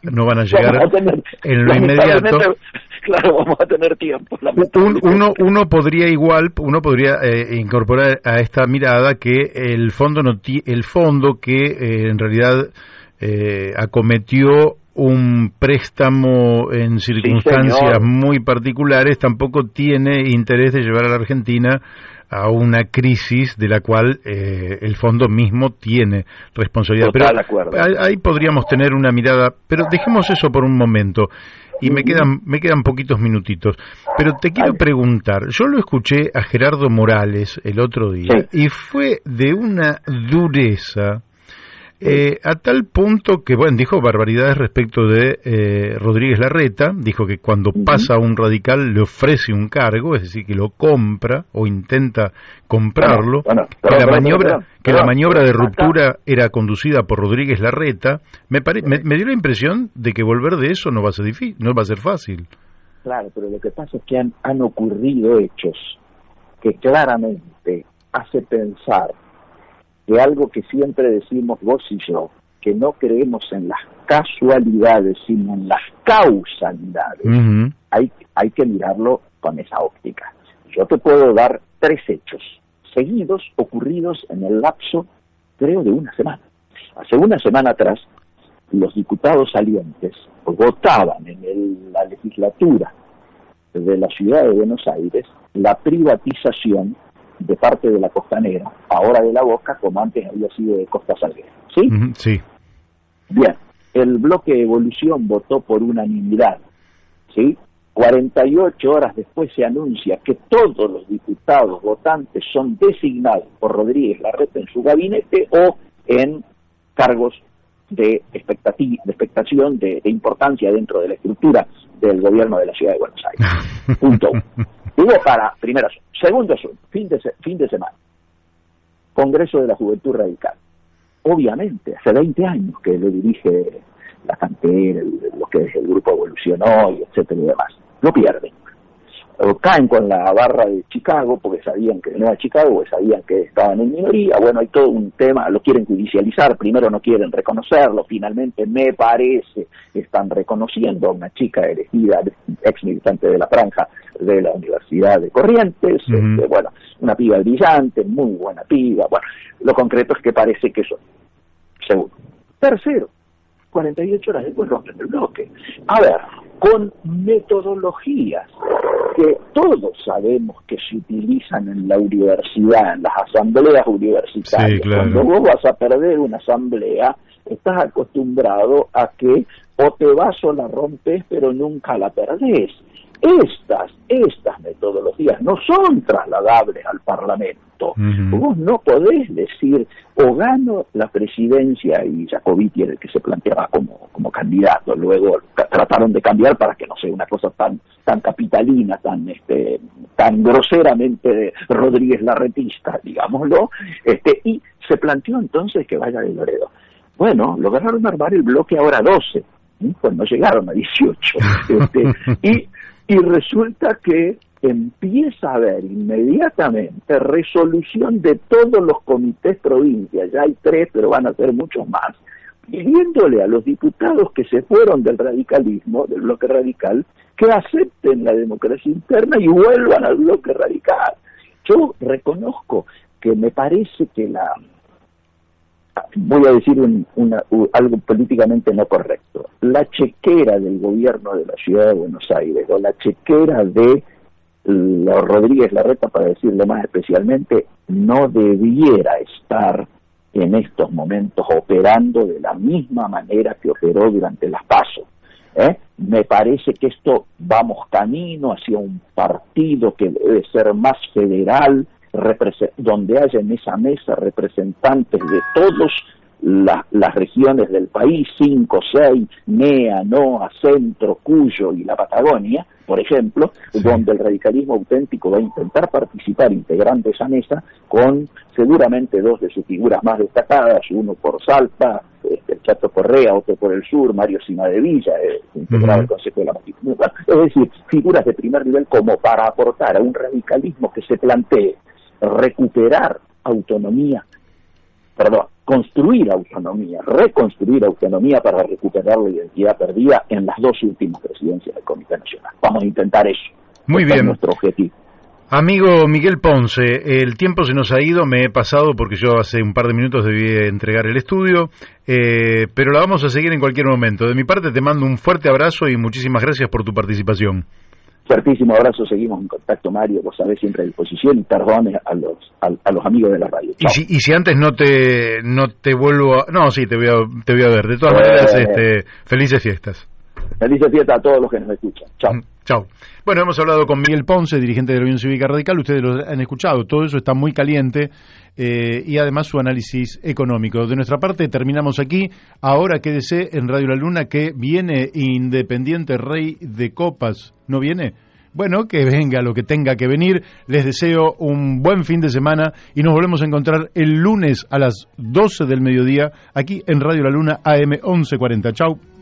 [SPEAKER 1] no van a llegar en lo inmediato.
[SPEAKER 4] claro, vamos a tener tiempo.
[SPEAKER 1] Uno podría incorporar a esta mirada que el fondo que en realidad acometió un préstamo en circunstancias muy particulares tampoco tiene interés de llevar a la Argentina a una crisis de la cual el fondo mismo tiene responsabilidad.
[SPEAKER 4] Total acuerdo.
[SPEAKER 1] Ahí podríamos tener una mirada, pero dejemos eso por un momento. Y me quedan poquitos minutitos. Pero te quiero preguntar, yo lo escuché a Gerardo Morales el otro día y fue de una dureza a tal punto que, bueno, dijo barbaridades respecto de Rodríguez Larreta, dijo que cuando pasa un radical le ofrece un cargo, es decir, que lo compra o intenta comprarlo, que la maniobra de ruptura era conducida por Rodríguez Larreta. Me dio la impresión de que volver de eso no va a ser fácil.
[SPEAKER 4] Claro, pero lo que pasa es que han ocurrido hechos que claramente hace pensar que algo que siempre decimos vos y yo, que no creemos en las casualidades, sino en las causalidades, hay que mirarlo con esa óptica. Yo te puedo dar 3 hechos seguidos ocurridos en el lapso, creo, de una semana. Hace una semana atrás, los diputados salientes votaban en la legislatura de la ciudad de Buenos Aires la privatización de parte de la Costanera, ahora de La Boca, como antes había sido de Costa Salguero. ¿Sí?
[SPEAKER 1] Sí.
[SPEAKER 4] Bien, el bloque Evolución votó por unanimidad, ¿sí? 48 horas después se anuncia que todos los diputados votantes son designados por Rodríguez Larreta en su gabinete o en cargos de expectación, de importancia dentro de la estructura del gobierno de la Ciudad de Buenos Aires. Punto 1. Digo primero asunto. Segundo asunto, fin de semana. Congreso de la Juventud Radical. Obviamente, hace 20 años que lo dirige la cantera, lo que es el grupo Evolución Hoy, etcétera y demás. Lo pierden. Caen con la barra de Chicago, porque sabían que no era Chicago, porque sabían que estaban en minoría. Bueno, hay todo un tema, lo quieren judicializar, primero no quieren reconocerlo, finalmente me parece que están reconociendo a una chica elegida, ex militante de la Franja de la Universidad de Corrientes, bueno, una piba brillante, muy buena piba. Bueno, lo concreto es que parece que eso. Segundo. Tercero, 48 horas después rompen el bloque. A ver, con metodologías que todos sabemos que se utilizan en la universidad, en las asambleas universitarias. Sí, claro. Cuando vos vas a perder una asamblea, estás acostumbrado a que o te vas o la rompes, pero nunca la perdés. Estas metodologías no son trasladables al Parlamento. Vos no podés decir, o gano la presidencia, y Jacobiti era el que se planteaba como candidato, luego trataron de cambiar para que no sea una cosa tan capitalina, tan groseramente Rodríguez Larretista, digámoslo, y se planteó entonces que vaya de Loredo. Bueno, lograron armar el bloque ahora 12, pues no llegaron a 18, y resulta que empieza a haber inmediatamente resolución de todos los comités provincias, ya hay 3, pero van a ser muchos más, pidiéndole a los diputados que se fueron del radicalismo, del bloque radical, que acepten la democracia interna y vuelvan al bloque radical. Yo reconozco que me parece que voy a decir algo políticamente no correcto, la chequera del gobierno de la Ciudad de Buenos Aires, o la chequera de Rodríguez Larreta, para decirlo más especialmente, no debiera estar en estos momentos operando de la misma manera que operó durante las PASO. Me parece que esto vamos camino hacia un partido que debe ser más federal, donde haya en esa mesa representantes de todas las regiones del país, 5, 6, NEA, NOA, Centro, Cuyo y la Patagonia, por ejemplo, donde el radicalismo auténtico va a intentar participar integrando esa mesa con seguramente 2 de sus figuras más destacadas, uno por Salta, el Chato Correa, otro por el sur, Mario Cimadevilla, integrado al Consejo de la Magistratura. Es decir, figuras de primer nivel como para aportar a un radicalismo que se plantee construir autonomía, reconstruir autonomía para recuperar la identidad perdida en las 2 últimas presidencias del Comité Nacional. Vamos. vamos a intentar eso.
[SPEAKER 1] Muy
[SPEAKER 4] Ese
[SPEAKER 1] bien.
[SPEAKER 4] es nuestro objetivo.
[SPEAKER 1] Amigo Miguel Ponce, el tiempo se nos ha ido, me he pasado porque yo hace un par de minutos debí entregar el estudio, pero la vamos a seguir en cualquier momento. De mi parte te mando un fuerte abrazo y muchísimas gracias por tu participación.
[SPEAKER 4] Fuertísimo abrazo, seguimos en contacto, Mario, vos sabés, siempre a disposición, y perdones a los amigos de la radio.
[SPEAKER 1] Y si antes no te vuelvo a... No, sí, te voy a ver. De todas maneras, felices fiestas.
[SPEAKER 4] Felices fiestas a todos los que nos escuchan. Chao.
[SPEAKER 1] Chao. Bueno, hemos hablado con Miguel Ponce, dirigente de la Unión Cívica Radical. Ustedes lo han escuchado, todo eso está muy caliente y además su análisis económico. De nuestra parte terminamos aquí. Ahora quédese en Radio La Luna que viene Independiente Rey de Copas. ¿No viene? Bueno, que venga lo que tenga que venir. Les deseo un buen fin de semana y nos volvemos a encontrar el lunes a las 12 del mediodía aquí en Radio La Luna AM 1140. Chau.